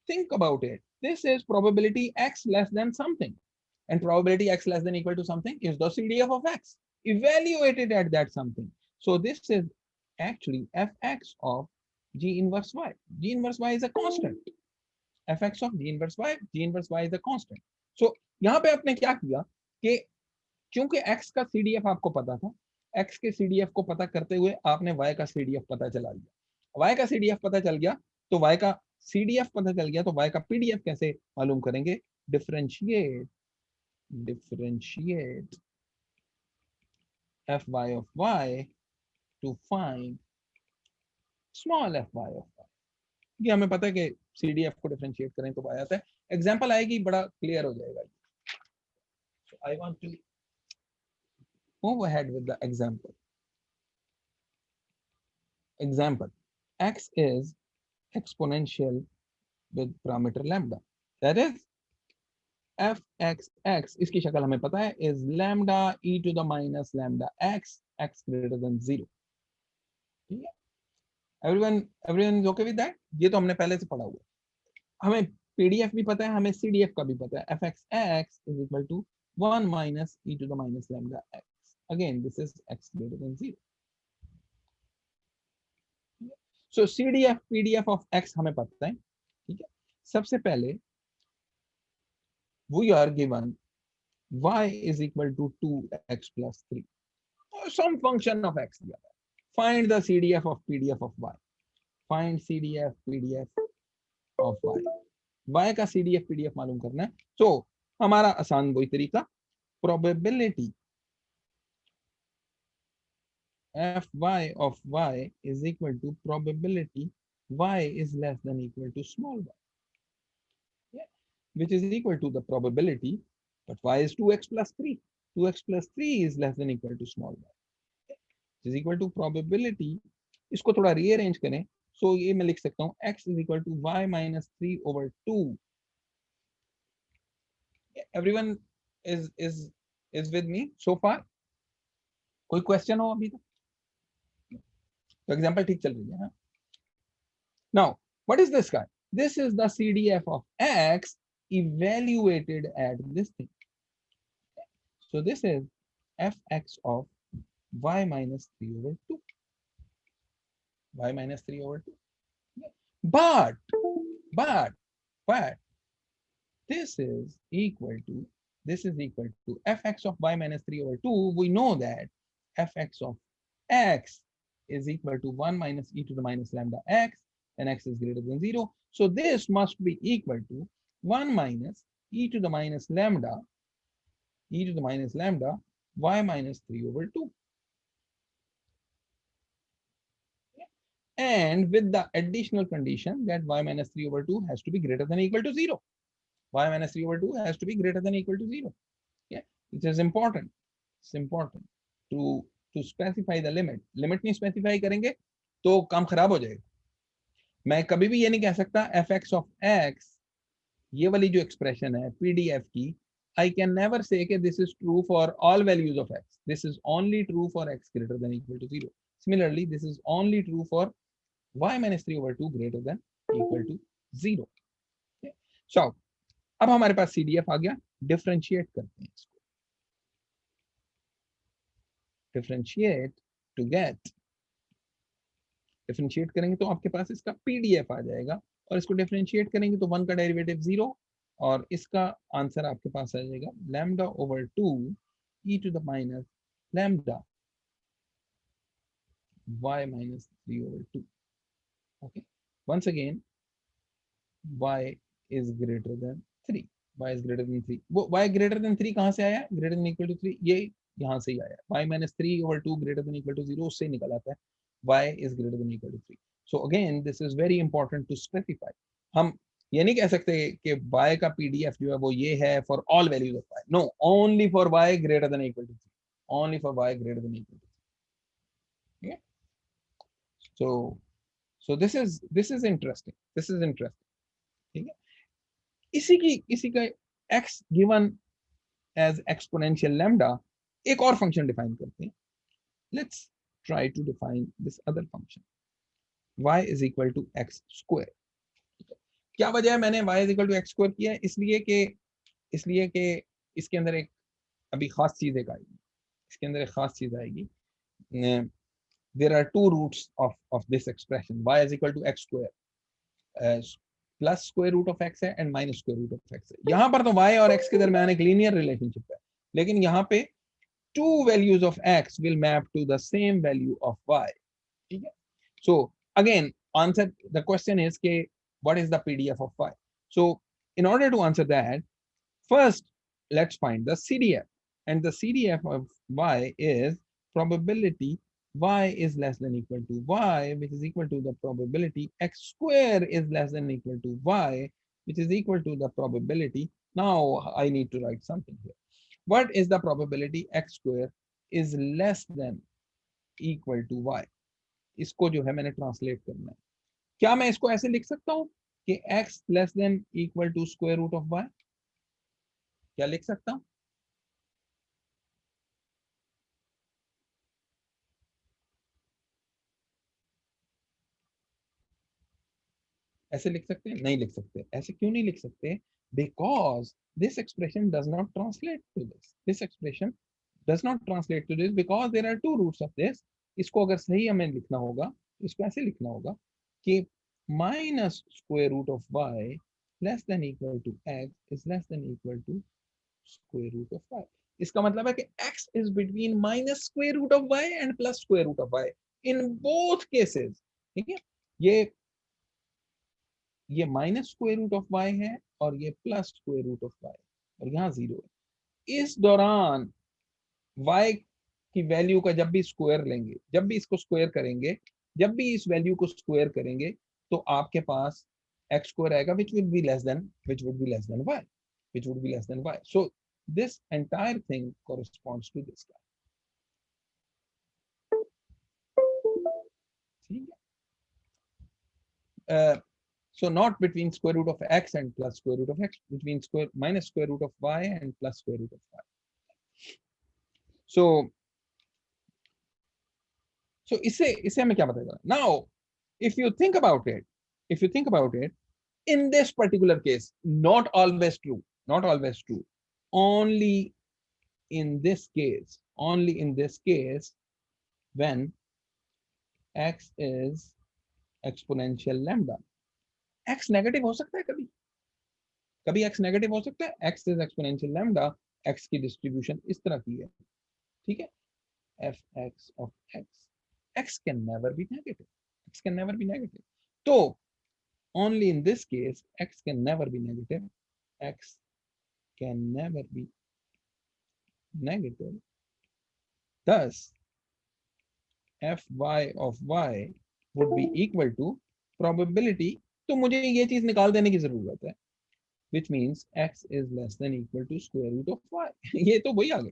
Speaker 1: Think about it. This is probability x less than something, and probability x less than equal to something is the CDF of x evaluated at that something. So this is actually fx of g inverse y. G inverse y is a constant. fx of g inverse y is a constant. So यहाँ पे आपने क्या किया कि क्योंकि x का CDF आपको पता था, x के CDF को पता करते हुए आपने y का CDF पता चला लिया. y का CDF पता चल गया तो y का CDF पता चल गया तो y का PDF कैसे मालूम करेंगे? Differentiate fy of y to find small fy of y। ये हमें पता है कि CDF को डिफरेंशिएट करें तो y आता है। एग्जांपल आएगी, बड़ा क्लियर हो जाएगा। So I want to move ahead with the example. Example: x is exponential with parameter lambda, that is fxx, इसकी शक्ल हमें पता है, is lambda e to the minus lambda x, x greater than 0। ठीक है, everyone is okay with that? ये तो हमने पहले से पढ़ा हुआ है। हमें PDF भी पता है, हमें CDF का भी पता है। fxx is equal to 1 minus e to the minus lambda x, again this is x greater than 0। So CDF PDF of x हमें पता है। ठीक है, सबसे पहले we are given y is equal to 2x plus 3 or some function of x दिया है। Find the CDF of PDF of y। Find CDF PDF of y। y का CDF PDF मालूम करना है। So हमारा आसान वही तरीका, probability fy of y is equal to probability y is less than equal to small y, yeah, which is equal to the probability, but y is 2x plus 3, 2x plus 3 is less than equal to small y, which is equal to probability। इसको थोड़ा rearrange करें, so ये मैं लिख सकता हूँ x is equal to y minus 3 over 2। Everyone is with me so far? कोई question हो अभी तक? तो एग्जांपल ठीक चल रही है। हाँ, now what is this guy? This is the CDF of x evaluated at this thing, so this is fx of y minus 3 over 2, y minus 3 over 2, but this is equal to fx of y minus 3 over 2. We know that fx of x is equal to 1 minus e to the minus lambda x, and x is greater than 0. So this must be equal to 1 minus e to the minus lambda y minus 3 over 2. And with the additional condition that y minus 3 over 2 has to be greater than or equal to 0. Y minus 3 over 2 has to be greater than or equal to 0. Yeah, it is important. It's important to specify the limit. Limit नहीं specify करेंगे तो काम खराब हो जाएगा। मैं कभी भी ये नहीं कह सकता fx of x, ये वाली जो expression है PDF की, I can never say कि this is true for all values of x. This is only true for x greater than or equal to 0. Similarly, this is only true for y minus 3 over 2 greater than or equal to 0. Okay. So अब हमारे पास CDF आ गया, differentiate करते हैं इसको। Differentiate to get, differentiate करेंगे तो आपके पास इसका PDF आ जाएगा, और इसको डिफरेंशिएट करेंगे तो 1 का डेरिवेटिव 0, और इसका आंसर आपके पास आ जाएगा lambda over 2 e to the minus lambda y minus 3 over 2. Okay, once again y is greater than 3, y is greater than 3। वो y greater than 3 कहाँ से आया? greater than equal to 3, ये यहाँ से ही आया। y minus 3 over 2 greater than equal to 0, उससे निकल आता है y is greater than equal to 3। so again this is very important to specify। हम ये नहीं कह सकते कि y का PDF जो है वो ये है for all values of y, no, only for y greater than equal to 3, only for y greater than equal to 3। okay, so this is interesting, ठीक है। इसी का x given as exponential lambda, एक और फंक्शन डिफाइन करते हैं। Let's try to define this other function, y is equal to x square। क्या वजह है मैंने y is equal to x square किया है? इसलिए कि इसके अंदर एक अभी खास चीज आएगी, इसके अंदर एक खास चीज आएगी। There are two roots of this expression, y is equal to x square, plus square root of x है and minus square root of x है। यहाँ पर तो y और x के दरमियान एक लीनियर रिलेशनशिप है, लेकिन यहाँ पे two values of x will map to the same value of y। ठीक है, so again answer the question is ke, what is the PDF of y? So in order to answer that, first let's find the CDF, and the CDF of y is probability y is less than equal to y, which is equal to the probability x square is less than equal to y, which is equal to the probability. Now I need to write something here. What is the probability x square is less than equal to y? इसको जो है मैंने translate करना है. क्या मैं इसको ऐसे लिख सकता हूं कि x less than equal to square root of y? क्या लिख सकता हूं? ऐसे लिख सकते हैं? नहीं लिख सकते. ऐसे क्यों नहीं लिख सकते? Because this expression does not translate to this. This expression does not translate to this because there are two roots of this. इसको अगर सही हमें लिखना होगा, इसको ऐसे लिखना होगा कि minus square root of y less than equal to x is less than equal to square root of y. इसका मतलब है कि x is between minus square root of y and plus square root of y in both cases. ठीक है? ये minus square root of y है और ये plus square root of y, और यहाँ 0 है. इस दौरान y की वैल्यू का जब भी स्क्वायर लेंगे, जब भी इसको स्क्वायर करेंगे, जब भी इस वैल्यू को स्क्वायर करेंगे, तो आपके पास x स्क्वायर आएगा which would be less than y, which would be less than y. So this entire thing corresponds to this guy. ठीक है? So not between square root of x and plus square root of x, between minus square root of y and plus square root of y. So इसे हमें क्या बताएगा? Now, if you think about it, in this particular case, not always true. Only in this case, when x is exponential lambda. x negative हो सकता है कभी x negative हो सकता है. x is exponential lambda, x की distribution इस तरह की है. ठीक है? fx of x can never be negative. तो only in this case x can never be negative. Thus fy of y would be equal to probability. तो मुझे ये चीज निकाल देने की जरूरत है, which means x is less than equal to square root of y. ये तो वही आ गई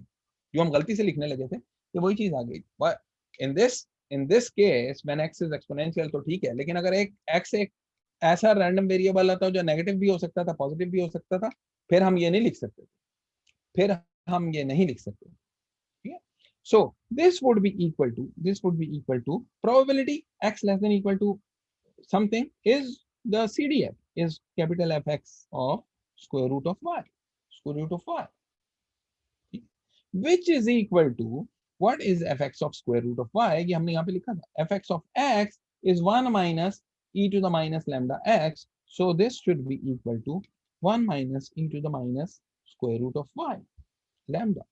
Speaker 1: जो हम गलती से लिखने लगे थे, ये वही चीज आ गई. But in this case when x is exponential तो ठीक है, लेकिन अगर एक x एक ऐसा रैंडम वेरिएबल आता जो नेगेटिव भी हो सकता था, पॉजिटिव भी हो सकता था, फिर हम ये नहीं लिख सकते. ठीक है? So this would be equal to probability x less than equal to something is the CDF, is capital Fx of square root of y, which is equal to, what is fx of square root of y? ये हमने यहाँ पे लिखा था. fx of x is 1 minus e to the minus lambda x, so this should be equal to 1 minus e to the minus square root of y lambda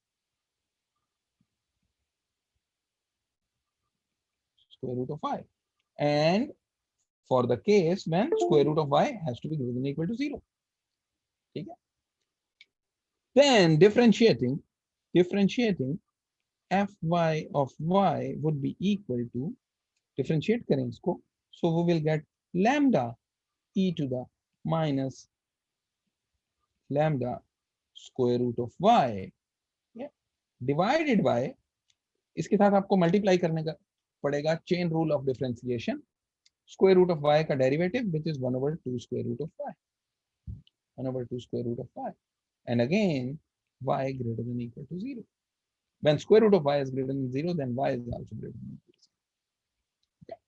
Speaker 1: square root of y, and for the case when square root of y has to be greater than or equal to 0. ठीक है? Then differentiating fy of y would be equal to, differentiate करें इसको, so we will get lambda e to the minus lambda square root of y, yeah, divided by, इसके साथ आपको multiply करने का पड़ेगा chain rule of differentiation, square root of y का derivative which is 1/2 square root of y, 1/2 square root of y, and again y greater than or equal to 0. When square root of y is greater than 0, then y is also greater than or equal to 0. Okay.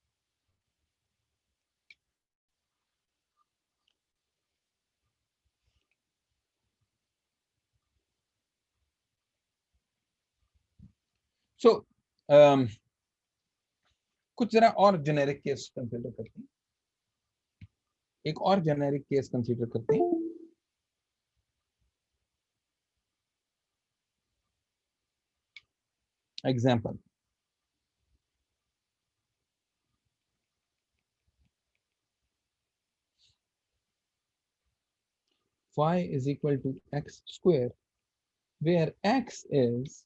Speaker 1: So कुछ जरा और generic case consider करते हैं. एक और generic case consider करते हैं. Example, y is equal to x square, where x is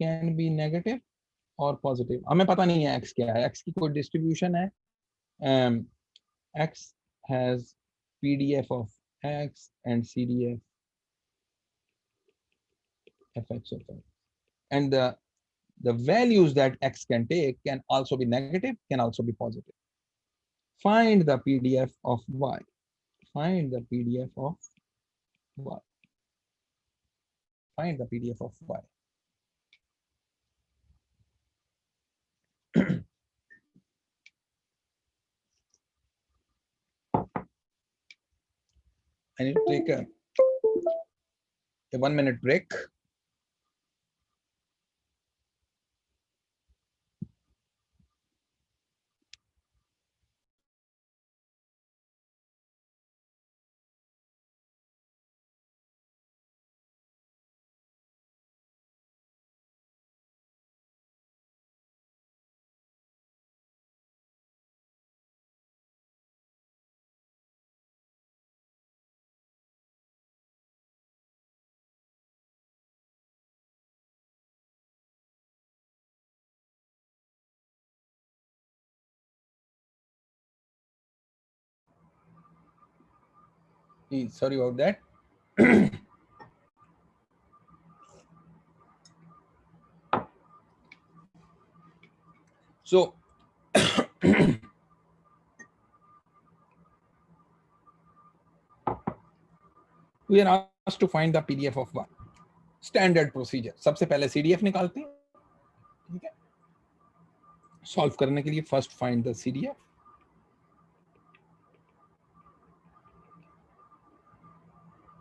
Speaker 1: can be negative or positive. हमें पता नहीं है x क्या है, x की कोई distribution है, x has PDF of x and CDF fx of x, and the values that x can take can also be negative, can also be positive. Find the PDF of y. Find the PDF of y. Find the PDF of y. I need to take a 1-minute break. Sorry about that. So we are asked to find the PDF of y. Standard procedure. सबसे पहले CDF निकालते हैं, ठीक है? Solve करने के लिए first find the CDF.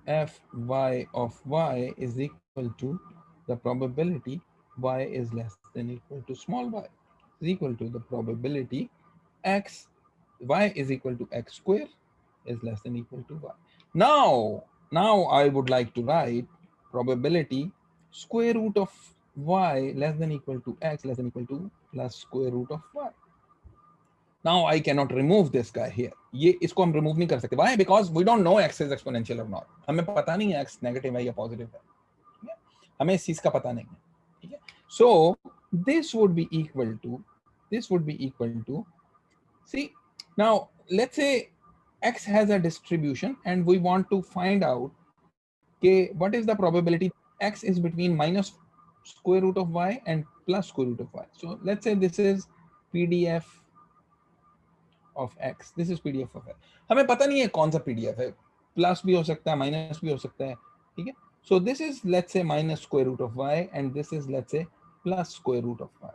Speaker 1: Fy of y is equal to the probability y is less than equal to small y is equal to the probability x y is equal to x square is less than equal to y. Now I would like to write probability square root of y less than equal to x less than equal to plus square root of y. Now I cannot remove this guy here. ये इसको हम remove नहीं कर सकते. Why? Because we don't know x is exponential or not. हमें पता नहीं है x negative है या positive है. ठीक है? हमें इस चीज का पता नहीं है. ठीक है? So this would be equal to see, now let's say x has a distribution and we want to find out okay, what is the probability x is between minus square root of y and plus square root of y. So let's say this is PDF of x, this is PDF of x. हमें पता नहीं है कौन सा PDF है, plus भी हो सकता है माइनस भी हो सकता है, ठीक है? So this is let's say minus square root of y and this is let's say plus square root of y.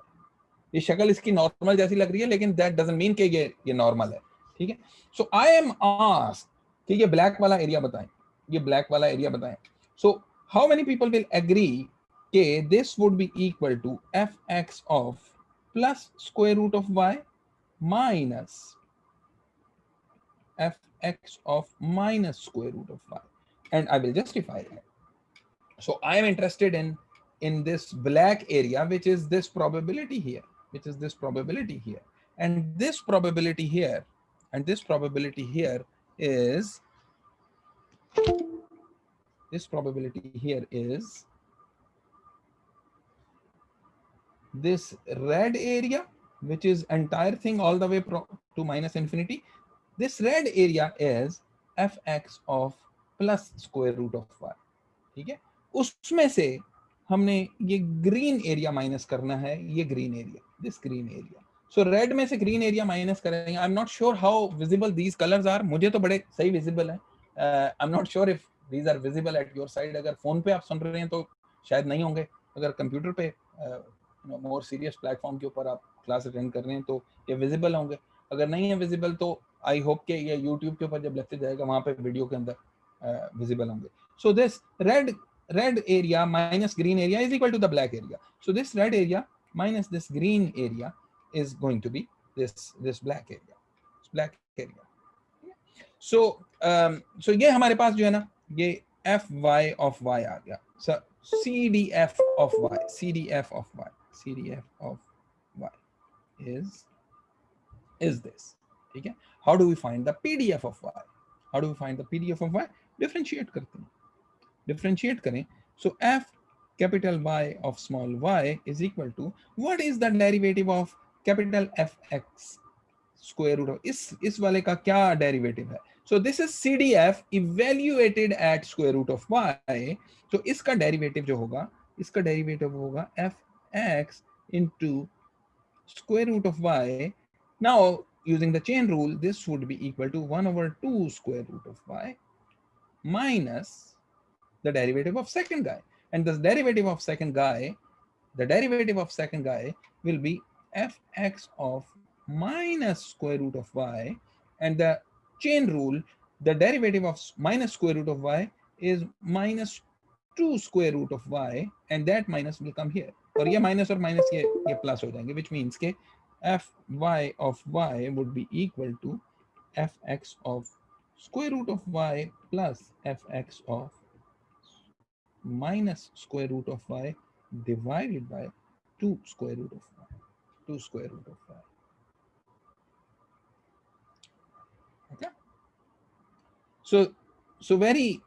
Speaker 1: ये शक्ल इसकी नॉर्मल जैसी लग रही है लेकिन that doesn't mean कि ये नॉर्मल है, ठीक है? So I am asked कि ये ब्लैक वाला एरिया बताएं, ये ब्लैक वाला एरिया बताएं. So how many people will agree कि this would be equal to fx of plus square root of y minus fx of minus square root of y, and I will justify that. So I am interested in this black area, which is this probability here, and this probability here, is this red area, which is entire thing all the way to minus infinity. This red area is fx of plus square root of y. ठीक है? उसमें से हमने ये green area minus करना है, ये green area, this green area. So red में से ग्रीन एरिया माइनस करेंगे. I am not sure how visible these colours are. मुझे तो बड़े सही विजिबल है. I am not sure if these are visible at your side. अगर phone पे आप सुन रहे हैं तो शायद नहीं होंगे. अगर कंप्यूटर पे मोर सीरियस प्लेटफॉर्म के ऊपर आप क्लास अटेंड कर रहे हैं तो ये विजिबल होंगे. अगर नहीं है विजिबल तो आई होप कि ये यूट्यूब के ऊपर जब लेक्चर जाएगा वहां पे वीडियो के अंदर विजिबल होंगे. So this red area minus green area is equal to the black area. So this red area minus this green area is going to be this black area. This black area. So so ये हमारे पास जो है ना ये fy of y आ गया. So CDF of y is this. ठीक है? How do we find the PDF of y? How do we find the PDF of y? Differentiate करते हैं, differentiate करें. So f capital Y of small y is equal to, what is the derivative of capital Fx square root of, इस वाले का क्या derivative है? So this is CDF evaluated at square root of y. So इसका derivative जो होगा, इसका derivative होगा Fx into square root of y. Now using the chain rule, this would be equal to 1/2 square root of y minus the derivative of second guy. And the derivative of second guy, will be Fx of minus square root of y, and the chain rule, the derivative of minus square root of y is minus 2 square root of y, and that minus will come here. और ये minus और minus ये plus हो जाएंगे, which means के Fy of y would be equal to Fx of square root of y plus Fx of minus square root of y divided by 2 square root of y. 2 square root of y. Okay. So very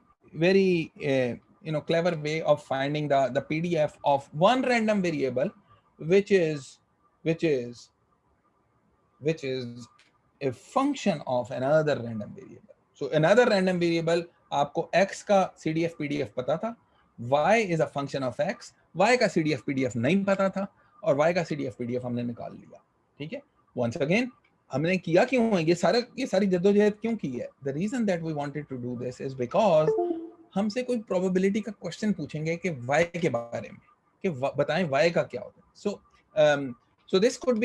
Speaker 1: clever way of finding the PDF of one random variable, which is a function of another random variable. So another random variable, आपको x का CDF PDF पता था, y is a function of x, y का CDF PDF नहीं पता था, और y का CDF PDF हमने निकाल लिया. ठीक है. Once again, हमने किया क्यों है ये सारी जद्दोजहद क्यों की है? The reason that we wanted to do this is because हमसे कोई probability का question पूछेंगे कि y के बारे में, कि बताएं y का क्या होता है. So this could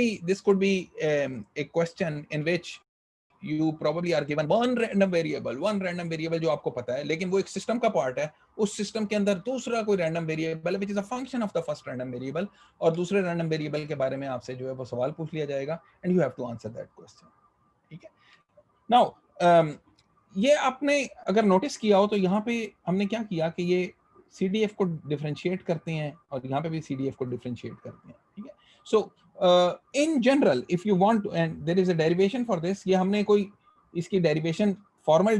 Speaker 1: be a question in which you probably are given one random variable जो आपको पता है, लेकिन वो एक सिस्टम का पार्ट है. उस सिस्टम के अंदर दूसरा कोई रैंडम वेरिएबल है which is a function of the first random variable, और दूसरे रैंडम वेरिएबल के बारे में आपसे जो है वो सवाल पूछ लिया जाएगा, and you have to answer that question. ठीक है. Now ये आपने अगर नोटिस किया हो तो यहाँ पे हमने क्या किया कि ये CDF को डिफरेंशिएट करते हैं और यहाँ पे भी CDF को डिफरेंशिएट करते हैं. ठीक है. So in general, if you want to, and there is a derivation for this, ये हमने कोई इसकी derivation formal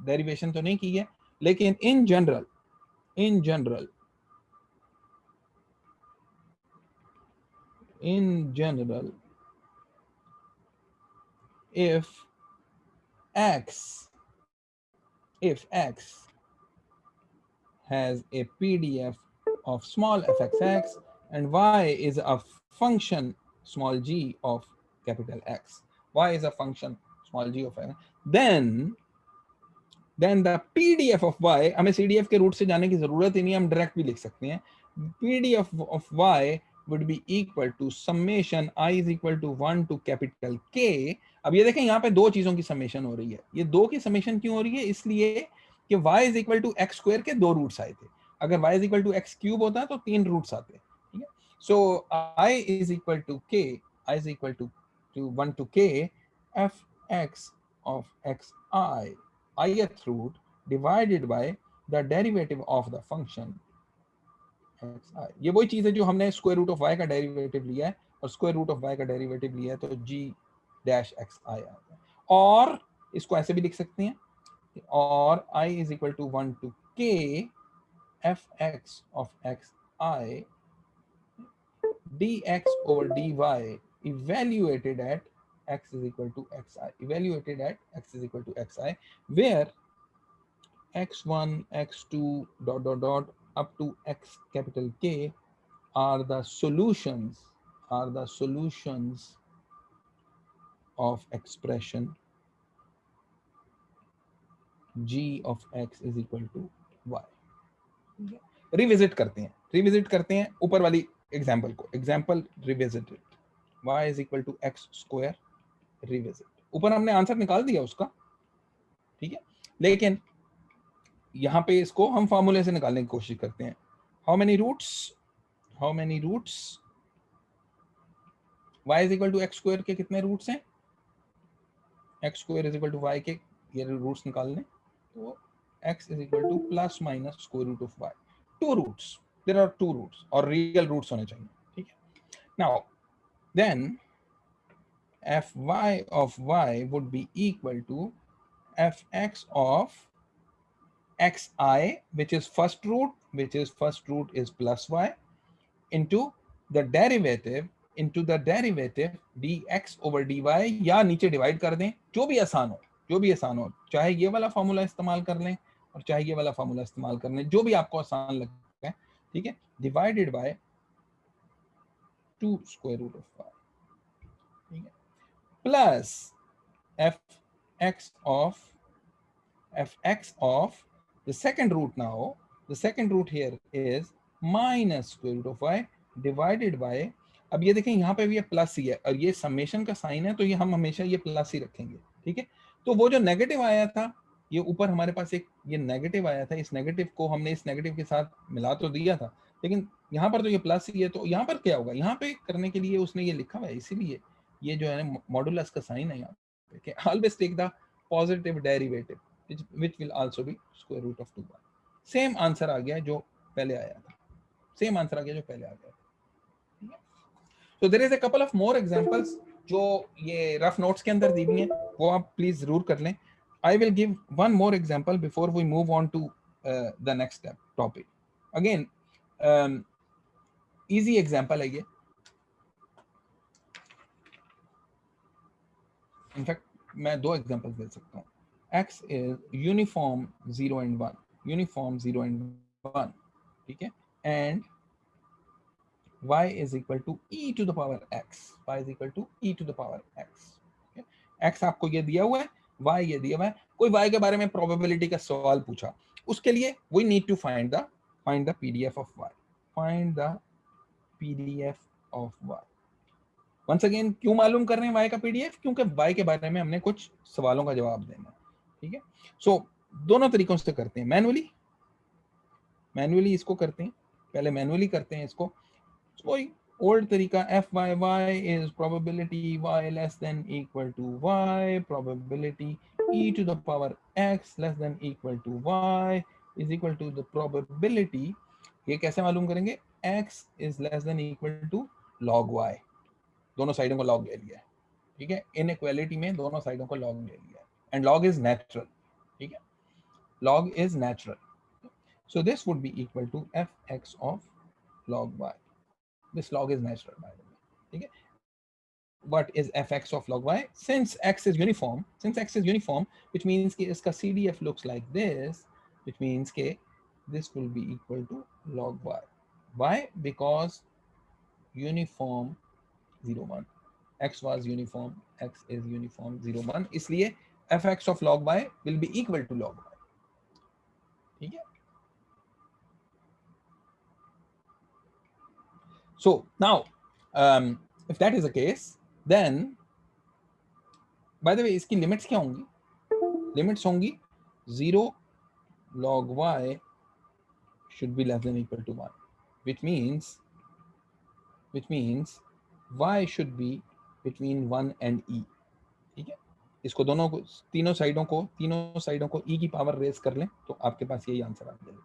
Speaker 1: derivation तो नहीं की है, लेकिन in general, if x has a PDF of small fxx and y is a function small g of capital X, y is a function small g of X, then the PDF of y, हमें CDF के root से जाने की जरूरत ही नहीं, हम direct भी लिख सकते हैं. PDF of y would be equal to summation I is equal to 1 to capital K. अब ये देखें यहाँ पे दो चीजों की समेशन हो रही है. ये दो की समेशन क्यों हो रही है? इसलिए कि y is equal to x square के दो रूट्स आए थे. अगर y is equal to x cube होता तो तीन रूट्स आते. ठीक है. So I is equal to k, I is equal to 1 to k fx of xi, ith root divided by the derivative of the function xi. ये वही चीज है जो हमने स्क्वायर रूट ऑफ y का डेरिवेटिव लिया है, और स्क्वायर रूट ऑफ y का डेरिवेटिव लिया है तो g डैश xi आता है. और इसको ऐसे भी लिख सकते हैं, और I is equal to 1 to k fx of xi dx over dy evaluated at x is equal to xi, where x1 x2 ... up to x capital K are the solutions of expression g of x is equal to y. Revisit करते हैं ऊपर वाली example को. Example revisited, y is equal to x square revisit. ऊपर हमने answer निकाल दिया उसका. ठीक है. लेकिन यहाँ पे इसको हम फार्मूले से निकालने की कोशिश करते हैं. How many roots y is equal to x square के कितने रूट्स हैं? x square is equal to y के ये रूट्स निकालने, तो x is equal to plus minus square root of y. Two roots. There are two roots, और real roots होने चाहिए. ठीक है. Now, then fy of y would be equal to fx of xi, which is first root is plus y, into the derivative dx over dy, या नीचे divide कर दें, जो भी आसान हो, चाहे ये वाला फॉर्मूला इस्तेमाल कर लें और चाहे ये वाला फॉर्मूला इस्तेमाल कर लें, जो भी आपको आसान लगता है, ठीक है, divided by 2 square root of y, ठीक है, plus fx of the second root. Now the second root here is minus square root of y divided by, अब ये देखें यहाँ पे भी ये प्लस ही है और ये समेशन का साइन है, तो ये हम हमेशा ये प्लस ही रखेंगे, ठीक है। तो वो जो नेगेटिव आया था, ये ऊपर हमारे पास एक ये नेगेटिव आया था, इस नेगेटिव को हमने इस नेगेटिव के साथ मिला तो दिया था, लेकिन यहाँ पर तो ये प्लस ही है, तो यहाँ पर क्या होगा, यहाँ पे करने के लिए उसने ये लिखा हुआ है, इसीलिए ये जो है मॉडुलस का साइन है यहाँ पे, always take the positive derivative which will also be square root of 2y. Same answer आ गया जो पहले आया था, So there is a couple of more examples जो ये रफ नोट्स के अंदर दी हुई हैं, वो आप प्लीज जरूर कर लें. I will give one more example before we move on to the next topic. Again, easy example है ये. In fact, मैं दो examples दे सकता हूँ. X is uniform 0 and 1, ठीक है, and y is equal to e to the power x, okay? x आपको ये दिया हुआ है, y ये दिया हुआ है, कोई y के बारे में probability का सवाल पूछा, उसके लिए we need to find the PDF of y, once again क्यों मालूम कर रहे हैं y का PDF, क्योंकि y के बारे में हमने कुछ सवालों का जवाब देना है, ठीक है. सो दोनों तरीकों से करते हैं, मैन्युअली इसको करते हैं, पहले मैन्युअली करते हैं इसको. वही ओल्ड तरीका, F Y Y is probability y less than equal to y, probability e to the power x less than equal to y is equal to the probability, ये कैसे मालूम करेंगे, x is less than equal to log y, दोनों साइडों को log ले लिया है, ठीक है, इनइक्वालिटी में दोनों साइडों को log ले लिया है, एंड log इज नेचुरल, ठीक है, log is natural. So this would be equal to fx of log y. This log is natural, by the way. Okay. What is fx of log y? Since x is uniform, which means that its CDF looks like this, which means that this will be equal to log y. Why? Because uniform 0, 1. X was uniform, x is uniform 0, 1. इसलिए fx of log y will be equal to log y. ठीक है. So now, if that is the case, then by the way, इसकी limits क्या होंगी? Limits होंगी 0 log y should be less than equal to 1, which means y should be between 1 and e. ठीक है, इसको दोनों को, तीनों साइडों को e की पावर रेज कर लें तो आपके पास यही आंसर आ जाएगा.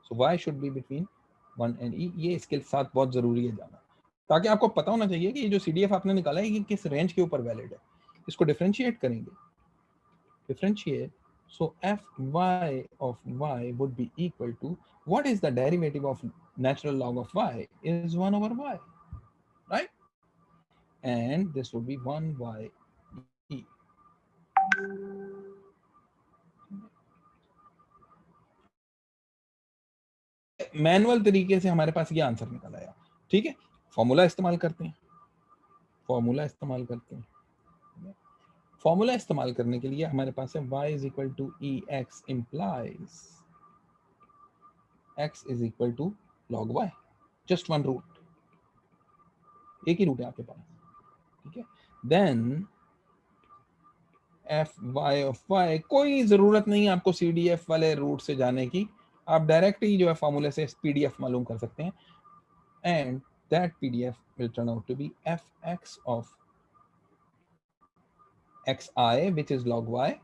Speaker 1: So y should be between 1 and e. ये इसके साथ बहुत जरूरी है जाना, ताकि आपको पता होना चाहिए कि ये जो CDF आपने निकाला है ये किस रेंज के ऊपर वैलिड है. इसको डिफरेंशिएट करेंगे, so fy of y would be equal to, what is the derivative of natural log of y, is 1 over y, right? And this would be 1y e. Manual तरीके से हमारे पास ये answer निकल आया, ठीक है. फॉर्मूला इस्तेमाल करते हैं, फॉर्मूला इस्तेमाल करने के लिए हमारे पास है y is equal to ex implies x is equal to log y, just one root, एक ही रूट है आपके पास, ठीक है. देन fy of y, कोई जरूरत नहीं आपको CDF वाले रूट से जाने की, आप डायरेक्ट ही जो है फॉर्मूले से PDF मालूम कर सकते हैं, and that PDF will turn out to be fx of xi, which is log y,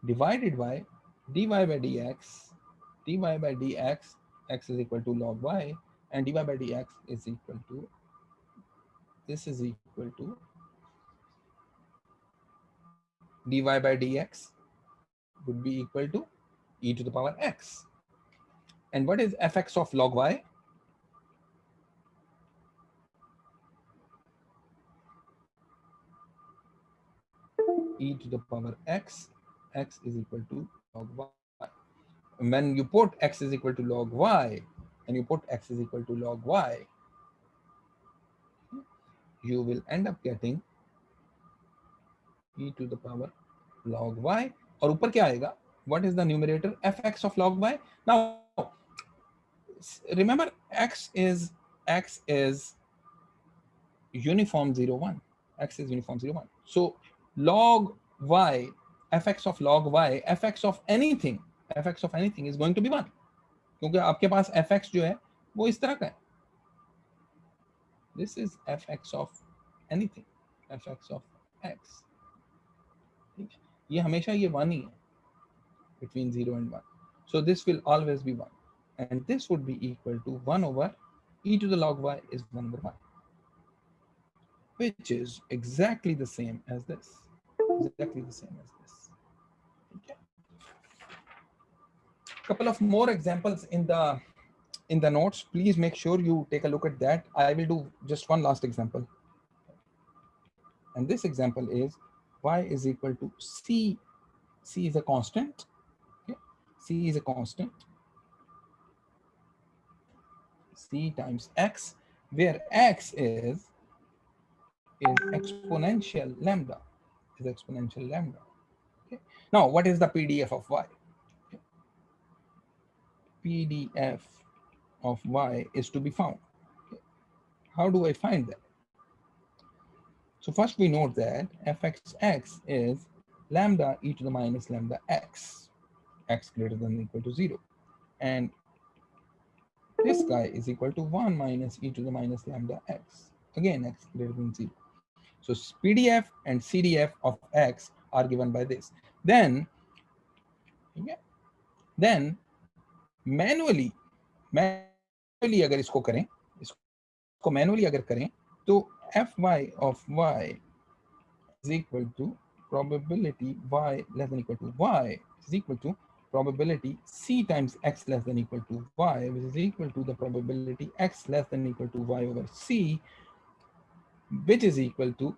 Speaker 1: divided by dy by dx, x is equal to log y, and dy by dx is equal to, this is equal to dy by dx would be equal to e to the power x. And what is fx of log y? E to the power x, x is equal to log y. When you put x is equal to log y and you put x is equal to log y, you will end up getting e to the power log y. और ऊपर क्या आएगा? What is the numerator? fx of log y. Now remember x is uniform 0 1. X is uniform 0 1. So log y, fx of log y, fx of anything is going to be 1. क्योंकि आपके पास fx जो है वो इस तरह का है. This is fx of anything, fx of x. ये हमेशा ये 1 ही है between 0 and 1. So this will always be 1. And this would be equal to 1 over e to the log y is 1 over 1. Which is exactly the same as this. Exactly the same as this. Okay. Couple of more examples in the notes. Please make sure you take a look at that. I will do just one last example. And this example is y is equal to c. C is a constant. Okay. C is a constant. C times x, where x is exponential lambda. Is exponential lambda. Okay. Now, what is the PDF of y? Okay. PDF of y is to be found. Okay. How do I find that? So first we note that fxx is lambda e to the minus lambda x, x greater than or equal to 0. And this guy is equal to 1 minus e to the minus lambda x, again x greater than 0. So PDF and CDF of x are given by this. Then manually अगर इसको करें, इसको manually अगर करें, तो fy of y is equal to probability y less than or equal to y is equal to probability c times x less than or equal to y, which is equal to the probability x less than or equal to y over c, which is equal to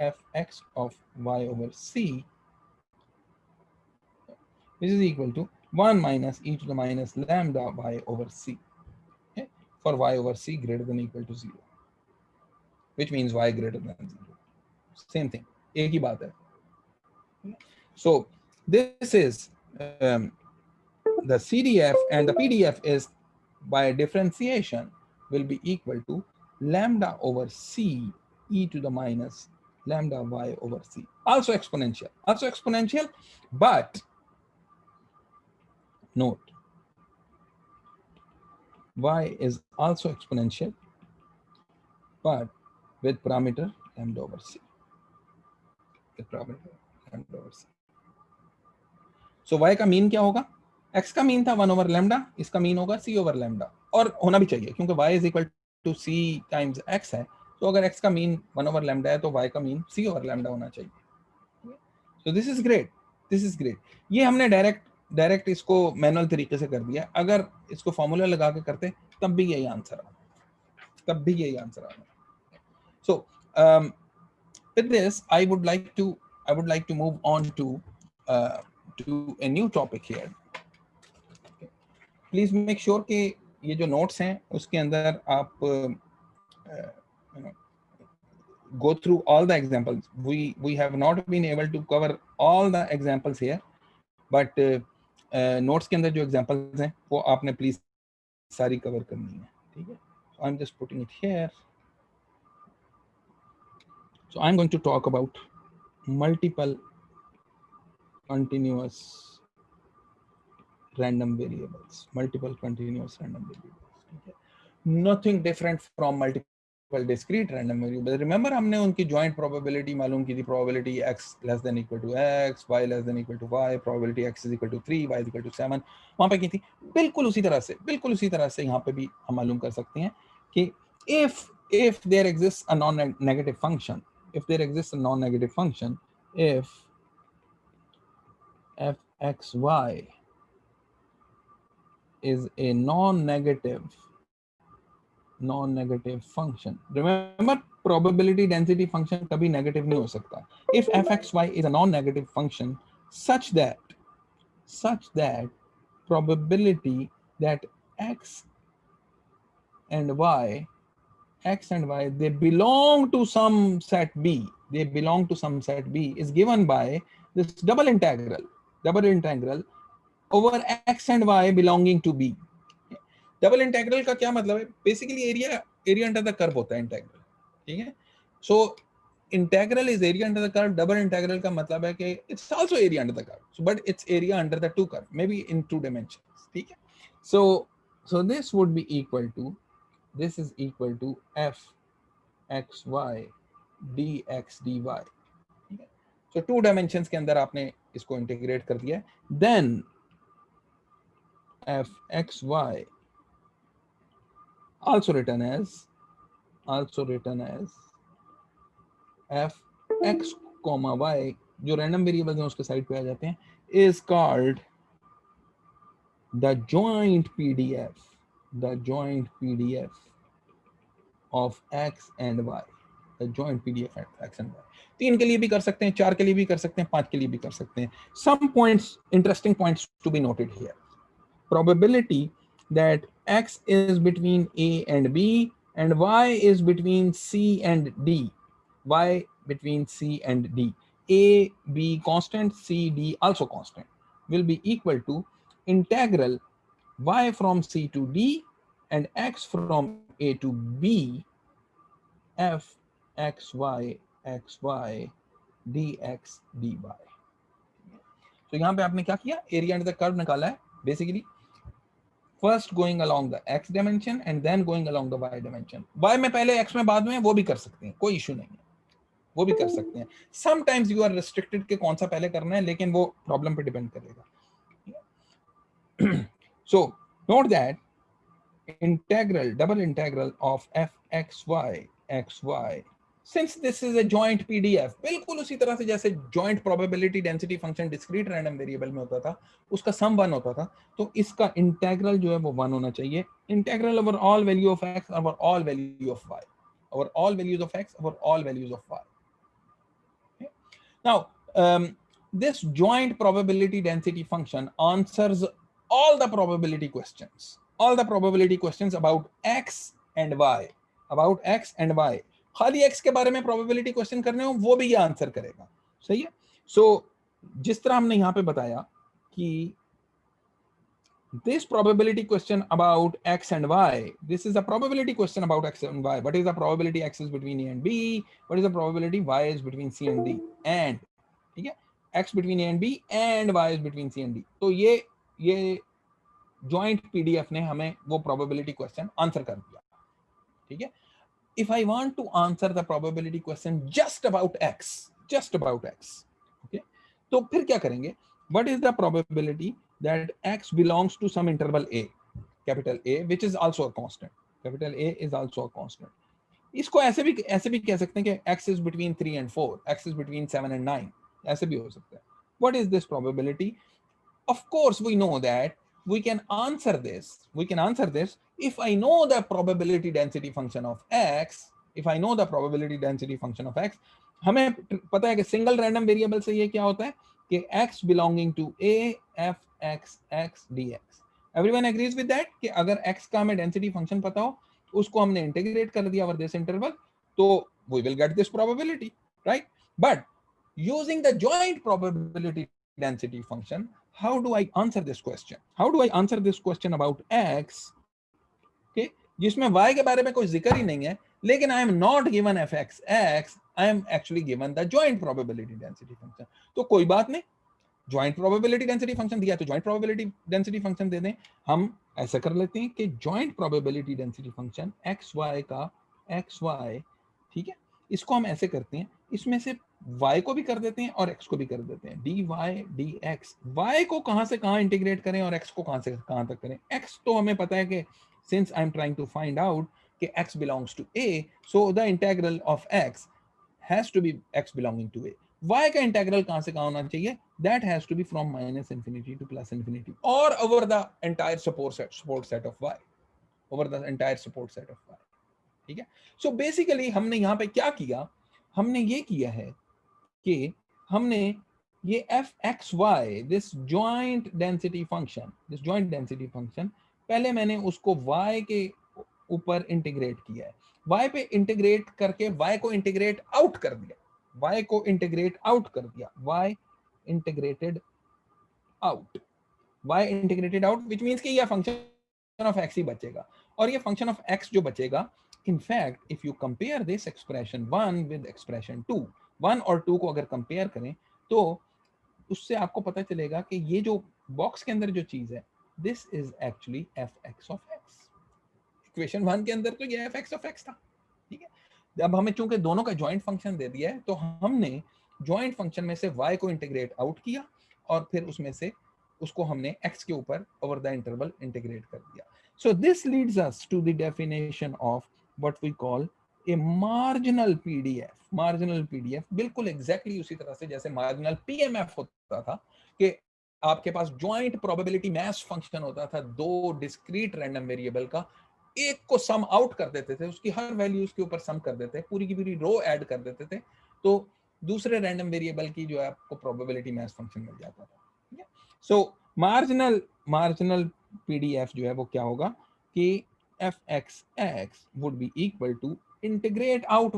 Speaker 1: fx of y over c, which is equal to 1 minus e to the minus lambda y over c. Okay? For y over c greater than or equal to 0, which means y greater than 0. Same thing. एक ही बात है. So this is the CDF, and the PDF is by differentiation will be equal to lambda over c e to the minus lambda y over c. Also exponential, but note, y is also exponential, but with parameter lambda over c. So y का mean क्या होगा? x का mean था 1 over lambda, इसका mean होगा c over lambda, और होना भी चाहिए क्योंकि y is equal to c times x है. तो अगर x का मीन 1 over lambda है तो y का मीन c over lambda होना चाहिए. So this is great. ये हमने डायरेक्ट इसको मैनुअल तरीके से कर दिया. अगर इसको फॉर्मूला लगा के करते तब भी यही आंसर आना. So with this I would like to move on to a new topic here. Okay. Please make sure कि ये जो notes हैं उसके अंदर आप go through all the examples. We have not been able to cover all the examples here, but notes के अंदर जो examples हैं वो आपने please सारी cover करनी है. ठीक है? So I'm just putting it here. So I'm going to talk about multiple continuous random variables. Okay. Nothing different from multiple discrete random variables. Remember हमने उनकी joint probability मालूम की थी, probability x less than equal to x, y less than equal to y, probability x is equal to 3, y is equal to 7. वहाँ पे की थी. बिल्कुल उसी तरह से यहाँ पे भी हम मालूम कर सकते हैं कि if there exists a non-negative function, if there exists a non-negative function, if fxy is a non-negative function. Remember, probability density function कभी negative नहीं हो सकता. If fxy is a non-negative function such that probability that x and y they belong to some set b, is given by this double integral over x and y belonging to b. Double integral का क्या मतलब है? Basically area under the curve होता है integral, ठीक है. So integral is area under the curve. Double integral का मतलब है कि it's also area under the curve, but it's area under the two curve, may be in two dimensions, ठीक है. So this would be equal to, this is equal to f x y dx dy, ठीक है. सो to dimensions के अंदर आपने इसको integrate कर दिया. Then f x y also written as f x comma y, जो रैंडम वेरिएबल्स हैं उसके साइड पे आ जाते हैं, is called the joint PDF of x and y. The joint PDF of x and y. 3 के लिए भी कर सकते हैं, 4 के लिए भी कर सकते हैं, 5 के लिए भी कर सकते हैं. Some points, interesting points to be noted here. Probability that x is between a and b and y is between c and d. A, b constant, c, d also constant, will be equal to integral y from c to d and x from a to b f x y dx dy. तो यहाँ पे आपने क्या किया? Area under the curve निकाला है basically. First going along the x dimension and then going along the y dimension. Y में पहले x में बाद में, वो भी कर सकते हैं, कोई इशू नहीं है, वो भी कर सकते हैं. Sometimes you are restricted कि कौन सा पहले करना है, लेकिन वो प्रॉब्लम पे डिपेंड करेगा. So note that double integral of f x y since this is a joint PDF, बिल्कुल उसी तरह से जैसे joint probability density function discrete random variable में होता था, उसका sum 1 होता था, तो इसका integral जो है वो 1 होना चाहिए. Integral over all value of x over all value of y, over all values of x over all values of y. Okay? Now this joint probability density function answers all the probability questions about x and y, खाली x के बारे में probability question करने हो वो भी ये answer करेगा. सही है. सो जिस तरह हमने यहाँ पे बताया कि this probability question about x and y, this is a probability question about x and y. What is the probability x is between a and b? What is the probability y is between c and d? And ठीक है, x between a and b and y is between c and d. तो ये joint PDF ने हमें वो probability question answer कर दिया. ठीक है. If I want to answer the probability question just about x, okay, तो फिर क्या करेंगे? What is the probability that x belongs to some interval a, capital A, which is also a constant. Capital A is also a constant. इसको ऐसे भी कह सकते हैं कि x is between 3 and 4, x is between 7 and 9, ऐसे भी हो सकता है. What is this probability? Of course, we know that we can answer this if I know the probability density function of x. हमें पता है कि सिंगल रैंडम वेरिएबल से ये क्या होता है कि x belonging to a f x dx. Everyone agrees with that कि अगर x का हमें डेंसिटी फंक्शन पता हो, उसको हमने इंटीग्रेट कर दिया over this interval, तो we will get this probability, right? But using the joint probability density function, how do I answer this question? About x, okay, जिसमें y के बारे में कोई जिक्र ही नहीं है, लेकिन I am not given fx x, I am actually given the joint probability density function. तो कोई बात नहीं, joint probability density function दिया तो joint probability density function दे दें. हम ऐसा कर लेते हैं कि joint probability density function xy का xy, ठीक है, इसको हम ऐसे करते हैं, इसमें से y को भी कर देते हैं और x को भी कर देते हैं. dy dx, y को कहां से कहां इंटीग्रेट करें और x को कहां से कहां तक करें. x तो हमें पता है कि since I am trying to find out कि x belongs to a, so the integral of x has to be x belonging to a. y का इंटीग्रल कहां से कहां होना चाहिए? That has to be from minus infinity to plus infinity और over the entire support set of y, over the entire support set of y. ठीक है. So basically हमने यहाँ पे क्या किया, हमने ये किया है कि हमने ये f(x,y) this joint density function, पहले मैंने उसको y के ऊपर इंटीग्रेट किया है. y पे इंटीग्रेट करके y को इंटीग्रेट आउट कर दिया, y integrated out which means कि यह फंक्शन ऑफ x ही बचेगा. और ये फंक्शन ऑफ x जो बचेगा, in fact if you compare this expression 1 with expression 2, 1 और 2 को अगर कंपेयर करें तो उससे आपको पता चलेगा कि ये जो बॉक्स के अंदर जो चीज है, this is actually f(x) of x. Equation 1 के अंदर तो ये f(x) of x था. ठीक है. अब हमें चूंकि दोनों का जॉइंट फंक्शन दे दिया है, तो हमने जॉइंट फंक्शन में से y को इंटीग्रेट आउट किया और फिर उसमें से उसको हमने x के ऊपर ओवर द इंटरवल इंटीग्रेट कर दिया. So this leads us to the definition of what we call a marginal PDF. Marginal PDF बिल्कुल exactly उसी तरह से जैसे marginal PMF होता था कि आपके पास joint probability mass function होता था दो discrete random variable का, एक को sum out कर देते थे, उसकी हर वैल्यू उसके ऊपर sum कर देते, पूरी की पूरी रो ऐड कर देते थे, तो दूसरे random variable की जो है आपको probability mass function मिल जाता था. ठीक है. So marginal PDF जो है वो क्या होगा कि f(x) would be equal to integrate out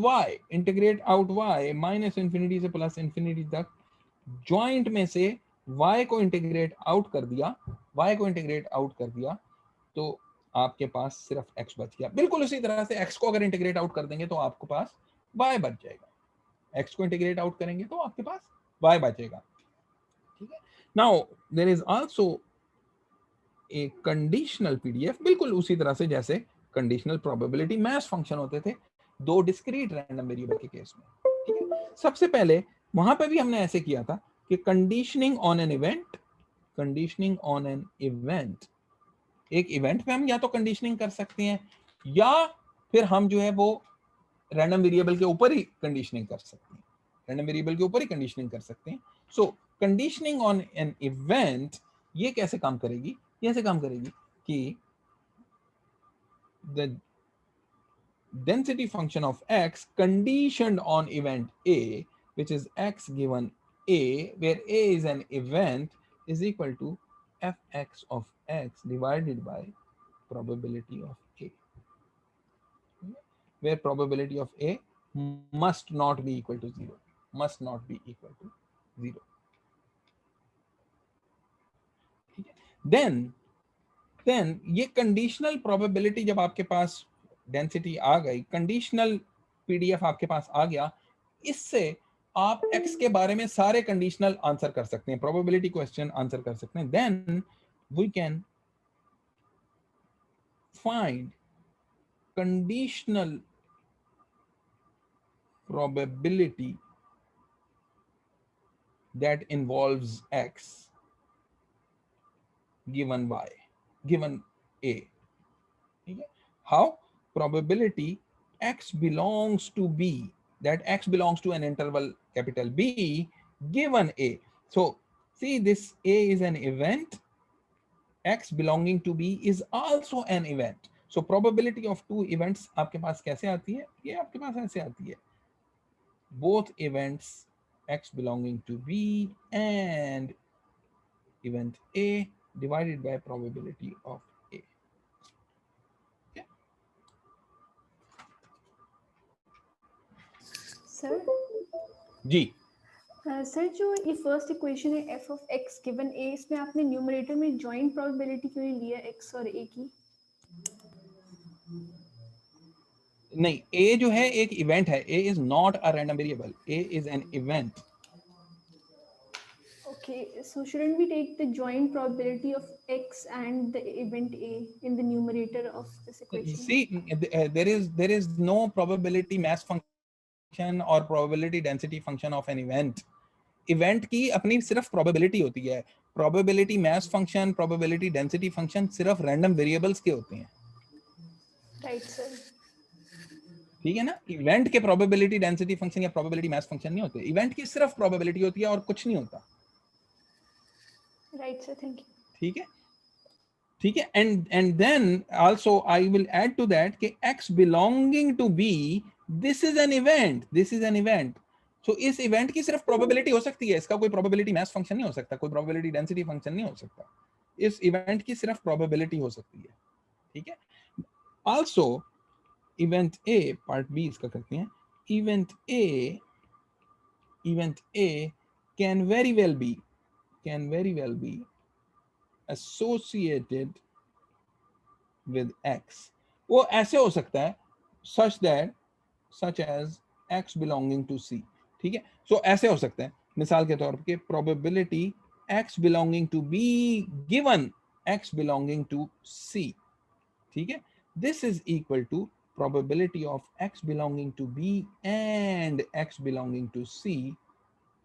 Speaker 1: y minus infinity से प्लस इंफिनिटी तक, जॉइंट में से y को इंटीग्रेट आउट कर दिया, तो आपके पास सिर्फ x बच गया. बिल्कुल उसी तरह से x को अगर इंटीग्रेट आउट कर देंगे तो आपके पास y बच जाएगा, x को इंटीग्रेट आउट करेंगे तो आपके पास y बचेगा. ठीक है. Now there is also a conditional PDF, बिल्कुल उसी तरह से जैसे कंडीशनल प्रोबेबिलिटी मैस फंक्शन होते थे दो डिस्क्रीट रैंडम वेरिएबल के केस में. ठीक है. सबसे पहले वहां पे भी हमने ऐसे किया था कि कंडीशनिंग ऑन एन इवेंट, एक इवेंट पे हम या तो कंडीशनिंग कर सकते हैं या फिर हम जो है वो रैंडम वेरिएबल के ऊपर ही कंडीशनिंग कर सकते हैं. सो कंडीशनिंग ऑन एन इवेंट ये कैसे काम करेगी? कि the density function of x conditioned on event A, which is x given A, where A is an event, is equal to f(x) of x divided by probability of A, where probability of A must not be equal to 0. Then ये conditional probability जब आपके पास density आ गई, conditional PDF आपके पास आ गया, इससे आप x के बारे में सारे कंडीशनल आंसर कर सकते हैं, प्रोबेबिलिटी क्वेश्चन आंसर कर सकते हैं. Then we can find conditional probability that involves x given y, given A. ठीक है. How? Probability x belongs to B, that x belongs to an interval capital B given A. So see, this A is an event, x belonging to B is also an event. So probability of two events आपके पास कैसे आती है? ये आपके पास ऐसे आती है, both events x belonging to B and event A divided by probability of A. Okay.
Speaker 5: Sir
Speaker 1: ji.
Speaker 5: Sir जो ये फर्स्ट इक्वेशन है f of x given a, इसमें आपने न्यूमरेटर में जॉइंट प्रोबेबिलिटी क्यों नहीं लिया x और a की?
Speaker 1: नहीं, a जो है एक इवेंट है, a is not a random variable, a is an event.
Speaker 5: Okay, so shouldn't we take the joint probability of x and the event a in the numerator of this equation?
Speaker 1: See, there is no probability mass function or probability density function of an event. Event की अपनी सिर्फ probability होती है, probability mass function, probability density function सिर्फ random variables के होते हैं.
Speaker 5: Right sir.
Speaker 1: ठीक है ना, इवेंट के प्रोबेबिलिटी डेंसिटी फंक्शन या प्रोबेबिलिटी मास फंक्शन नहीं होते, इवेंट की सिर्फ प्रोबेबिलिटी होती है और कुछ नहीं होता।
Speaker 5: Right sir, thank you.
Speaker 1: ठीक है, ठीक है, and then also I will add to that कि x belonging to b this is an event, this is an event. So इस इवेंट की सिर्फ प्रोबेबिलिटी हो सकती है, इसका कोई प्रोबेबिलिटी मास फंक्शन नहीं हो सकता, कोई प्रोबेबिलिटी डेंसिटी फंक्शन नहीं हो सकता, इस इवेंट की सिर्फ प्रोबेबिलिटी हो सकती है। ठीक है, also event A, part B इसका करते हैं, event A can very well be associated with x। वो ऐसे हो सकता है such as x belonging to c। ठीक है, सो ऐसे हो सकता है, मिसाल के तौर पे probability x belonging to b given x belonging to c। ठीक है, this is equal to probability of x belonging to b and x belonging to c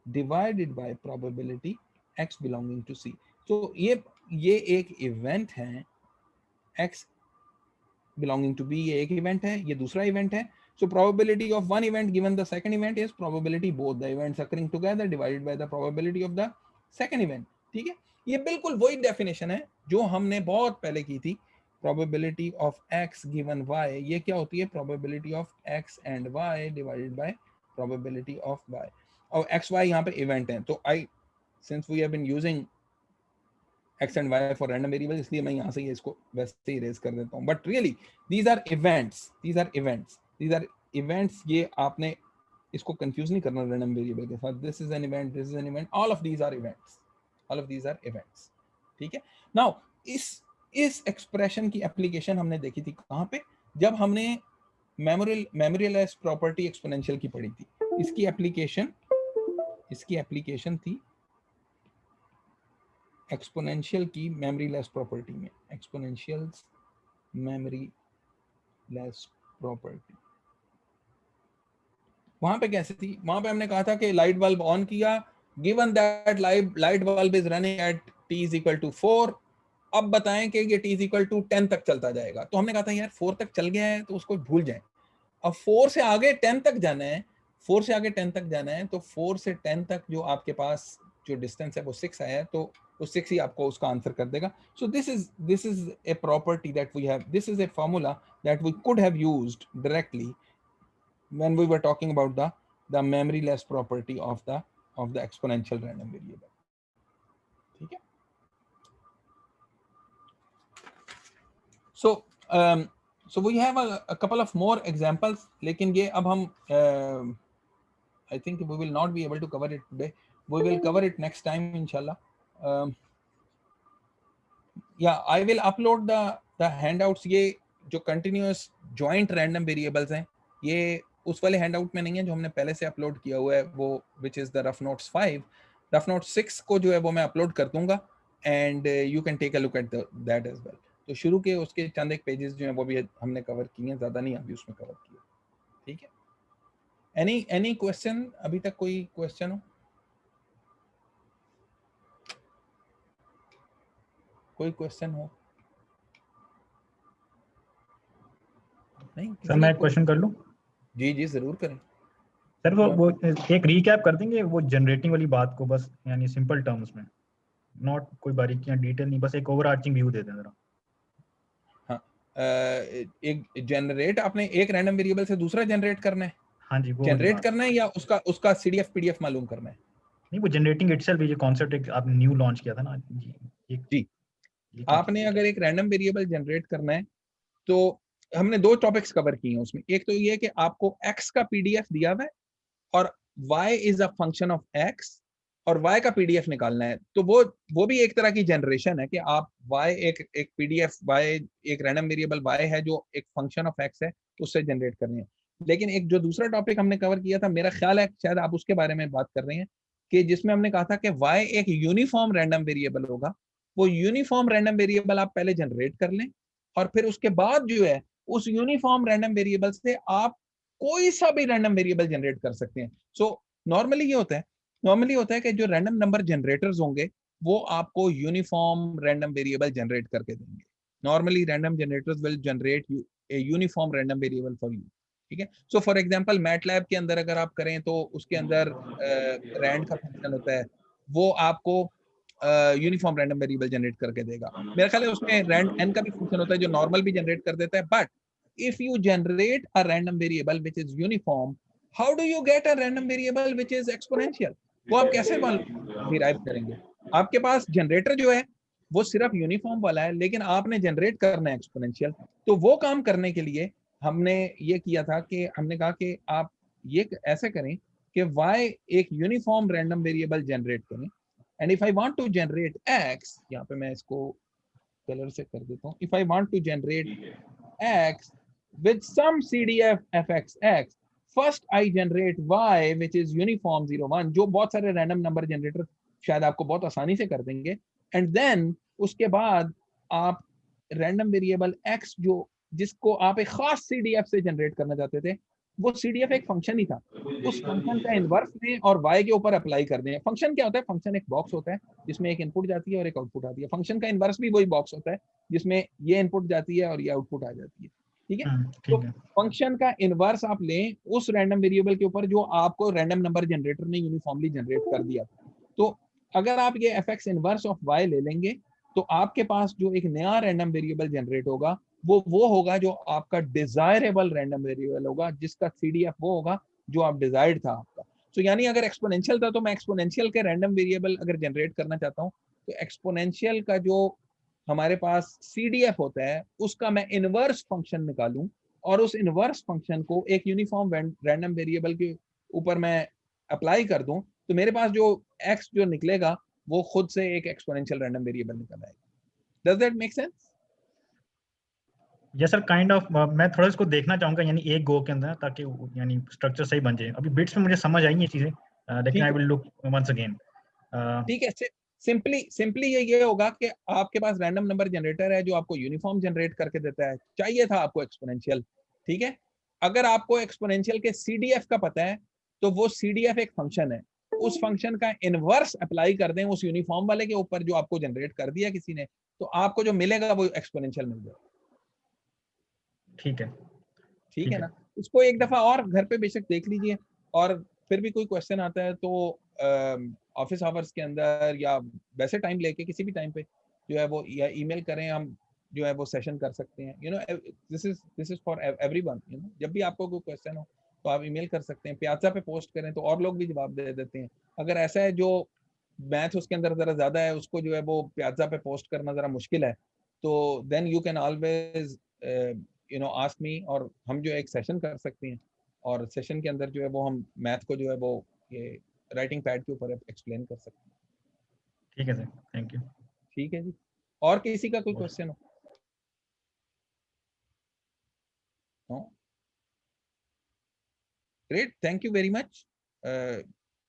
Speaker 1: divided by probability x belonging to c। तो ये एक event है, x belonging to b ये एक event है, ये दूसरा इवेंट है। So probability of one event given the second event is probability both the events occurring together divided by the probability of the second event। ठीक है, ये बिल्कुल वही डेफिनेशन है जो हमने बहुत पहले की थी, probability of x given y, ये क्या होती है, probability of x and y divided by probability of y। और x y यहाँ पे इवेंट है, तो since we have been using x and y for random variables, इसलिए मैं यहाँ से ये इसको वैसे ही रेज कर देता हूँ, but really these are events, ये आपने इसको कंफ्यूज नहीं करना रैंडम वेरिएबल के साथ, this is an event, all of these are events। ठीक है, नाउ इस एक्सप्रेशन की एप्लीकेशन हमने देखी थी कहाँ पे, जब हमने मेमोरीलेस प्रॉपर्टी एक्सपोनेंशियल की पढ़ी थी। इसकी एप्लीकेशन थी एक्सपोनेंशियल की मेमोरीलेस प्रॉपर्टी में, एक्सपोनेंशियल मेमोरीलेस प्रॉपर्टी वहां पे कैसे थी, वहां पे हमने कहा था कि लाइट बल्ब ऑन किया, given that light bulb is running at t is equal to 4, अब बताएं कि ये t इज इक्वल टू 10 तक चलता जाएगा। तो हमने कहा था यार 4 तक चल गया है तो उसको भूल जाएं, अब 4 से आगे 10 तक जाना है, 4 से आगे 10 तक जाना है, तो 4 से 10 तक जो आपके पास जो डिस्टेंस है वो 6 आया है, तो 6 ही आपको उसका आंसर कर देगा। So this is a property that we have, this is a formula that we could have used directly when we were talking about the memoryless property of the exponential random variable। ठीक है, so we have a couple of more examples, लेकिन ये अब हम I think we will not be able to cover it today, we will cover it next time inshallah। yeah, I will upload the handouts, ये जो continuous joint random variables हैं, ये उस वाले हैंडआउट में नहीं है जो हमने पहले से अपलोड किया हुआ है, वो which is the rough notes 5, rough note 6 को जो है वो मैं अपलोड कर दूंगा, and you can take a look at that as well. तो शुरू के उसके चंद एक पेजेस जो हैं वो भी हमने कवर किए हैं, ज्यादा नहीं अभी उसमें कवर किया। ठीक है, एनी क्वेश्चन, अभी तक कोई क्वेश्चन हो, कोई क्वेश्चन हो? नहीं
Speaker 6: सर मैं एक क्वेश्चन कर लूं?
Speaker 1: जी जी जरूर करें
Speaker 6: सर। वो एक रीकैप कर देंगे वो जनरेटिंग वाली बात को, बस यानी सिंपल टर्म्स में, नॉट कोई बारीकियां डिटेल नहीं, बस एक ओवरआर्चिंग व्यू दे दें जरा।
Speaker 1: हाँ, एक जनरेट आपने एक रैंडम वेरिएबल से दूसरा जनरेट करना है।
Speaker 6: हाँ जी, वो
Speaker 1: जनरेट करना है या उसका सीडीएफ पीडीएफ मालूम करना है?
Speaker 6: नहीं, वो जनरेटिंग इटसेल्फ ये कॉन्सेप्ट एक आपने न्यू लॉन्च किया था ना जी।
Speaker 1: आपने अगर एक रैंडम वेरिएबल जनरेट करना है तो हमने 2 टॉपिक्स कवर किए हैं उसमें। एक तो ये कि आपको x का पीडीएफ दिया हुआ है और y is a function of x और y का पीडीएफ निकालना है, तो वो भी एक तरह की जनरेशन है कि आप y एक पीडीएफ y एक रैंडम वेरिएबल y है जो एक फंक्शन ऑफ x है, उससे जनरेट करनी है। लेकिन एक जो दूसरा टॉपिक हमने कवर किया था, मेरा ख्याल है शायद आप उसके बारे में बात कर रहे हैं, कि जिसमें हमने कहा था कि y एक यूनिफॉर्म रैंडम वेरिएबल होगा। वो यूनिफॉर्म रैंडम वेरिएबल आप पहले जनरेट कर लें और फिर उसके बाद जो है उस यूनिफॉर्म रैंडम वेरिएबल से आप कोई सा भी रैंडम वेरिएबल जनरेट कर सकते हैं। सो नॉर्मली होता है कि जो रैंडम नंबर जनरेटर्स होंगे वो आपको यूनिफॉर्म रैंडम वेरिएबल जनरेट करके देंगे। Normally random generators will generate a uniform random variable for you ठीक है। सो फॉर एग्जांपल मैटलैब के अंदर अगर आप करें तो उसके अंदर रैंड का फंक्शन होता है, वो आपको यूनिफॉर्म रैंडम वेरिएबल जनरेट करके देगा। मेरा ख्याल है उसमें रैंड एन का भी फंक्शन होता है जो नॉर्मल भी जनरेट कर देता है। But if you generate a random variable which is uniform, how do you get a random variable which is exponential? वो आप कैसे डिराइव करेंगे? आपके पास जनरेटर जो है वो सिर्फ यूनिफॉर्म वाला है, लेकिन आपने जनरेट करना है एक्सपोनेंशियल। तो वो काम करने के लिए हमने ये किया था कि हमने कहा कि आप ये ऐसे करें कि y एक यूनिफॉर्म रैंडम वेरिएबल जनरेट करें, and if I want to generate x, यहाँ पे मैं इसको कलर से कर देता हूँ, if I want to generate x with some CDF fxx, first I generate y which is uniform 0 1, जो बहुत सारे रैंडम नंबर जनरेटर शायद आपको बहुत आसानी से कर देंगे, एंड देन उसके बाद आप रैंडम वेरिएबल x जो जिसको आप एक खास CDF से जनरेट करना चाहते थे, वो CDF एक फंक्शन ही था, उस फंक्शन का इनवर्स लें और y के ऊपर अप्लाई कर दें। फंक्शन क्या होता है? फंक्शन एक बॉक्स होता है जिसमें एक इनपुट जाती है और एक आउटपुट आती है। फंक्शन का इनवर्स भी वही बॉक्स होता है जिसमें ये इनपुट जाती है और ये आउटपुट आ जाती है। ठीक है, तो
Speaker 6: ठीक है।
Speaker 1: फंक्शन का इनवर्स आप लें उस रैंडम वेरिएबल के ऊपर जो आपको रैंडम नंबर जनरेटर ने यूनिफॉर्मली जनरेट कर दिया। तो अगर आप ये fx इनवर्स ऑफ y ले लेंगे तो आपके पास जो एक नया रैंडम वेरिएबल जनरेट होगा वो होगा जो आपका डिजायरेबल रैंडम वेरिएबल होगा, जिसका CDF वो होगा जो आप डिजायर्ड था आपका। तो यानी अगर एक्सपोनेंशियल था तो मैं एक्सपोनेंशियल के रैंडम वेरिएबल अगर जनरेट करना चाहता हूँ तो एक्सपोनेंशियल का जो हमारे पास CDF होता है उसका मैं इनवर्स फंक्शन निकालूं और उस इनवर्स फंक्शन को एक यूनिफॉर्म रैंडम वेरिएबल के ऊपर मैं अप्लाई कर दूं, तो मेरे पास जो x जो निकलेगा वो खुद से एक एक्सपोनेंशियल रैंडम वेरिएबल निकल आएगा। Does that make sense?
Speaker 6: Yes sir, kind of मैं थोड़ा इसको देखना चाहूंगा यानी एक गो के अंदर, ताकि यानी स्ट्रक्चर सही बन जाए। अभी बिट्स में मुझे समझ आई ये चीजें, लेकिन I will look once again.
Speaker 1: ठीक है, सिंपली ये होगा कि आपके पास रैंडम नंबर जनरेटर है जो आपको यूनिफॉर्म जनरेट करके देता है। चाहिए था आपको एक्सपोनेंशियल, ठीक है। अगर आपको एक्सपोनेंशियल के CDF का पता है तो वो CDF एक फंक्शन है, उस फंक्शन का इनवर्स अप्लाई कर दें उस यूनिफॉर्म वाले के ऊपर जो आपको जनरेट कर दिया किसी ने, तो आपको जो मिलेगा वो एक्सपोनेंशियल मिल जाएगा। ठीक है ना? इसको एक दफा और घर पे बेशक देख लीजिए, और फिर भी कोई क्वेश्चन आता है तो ऑफिस आवर्स के अंदर या वैसे टाइम लेके किसी भी टाइम पे जो है वो या ईमेल करें, हम जो है वो सेशन कर सकते हैं। You know this is for everyone. You know जब भी आपको कोई क्वेश्चन हो तो आप ईमेल कर सकते हैं, प्याजा पे पोस्ट करें तो और लोग भी जवाब दे देते हैं। अगर ऐसा है जो मैथ उसके अंदर जरा ज्यादा है उसको जो है वो प्याजा पे पोस्ट करना जरा मुश्किल है, तो then you can always ask me, और हम जो एक सेशन कर सकते हैं, और सेशन के अंदर जो है वो हम मैथ को जो है वो ये राइटिंग पैड के ऊपर एक्सप्लेन कर सकते हैं।
Speaker 6: ठीक है सर, थैंक यू।
Speaker 1: ठीक है जी, और किसी का कोई क्वेश्चन हो? Great, thank you very much,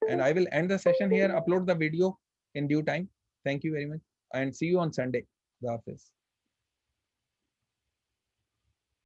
Speaker 1: and I will end the session here, upload the video in due time. Thank you very much and see you on Sunday, the office.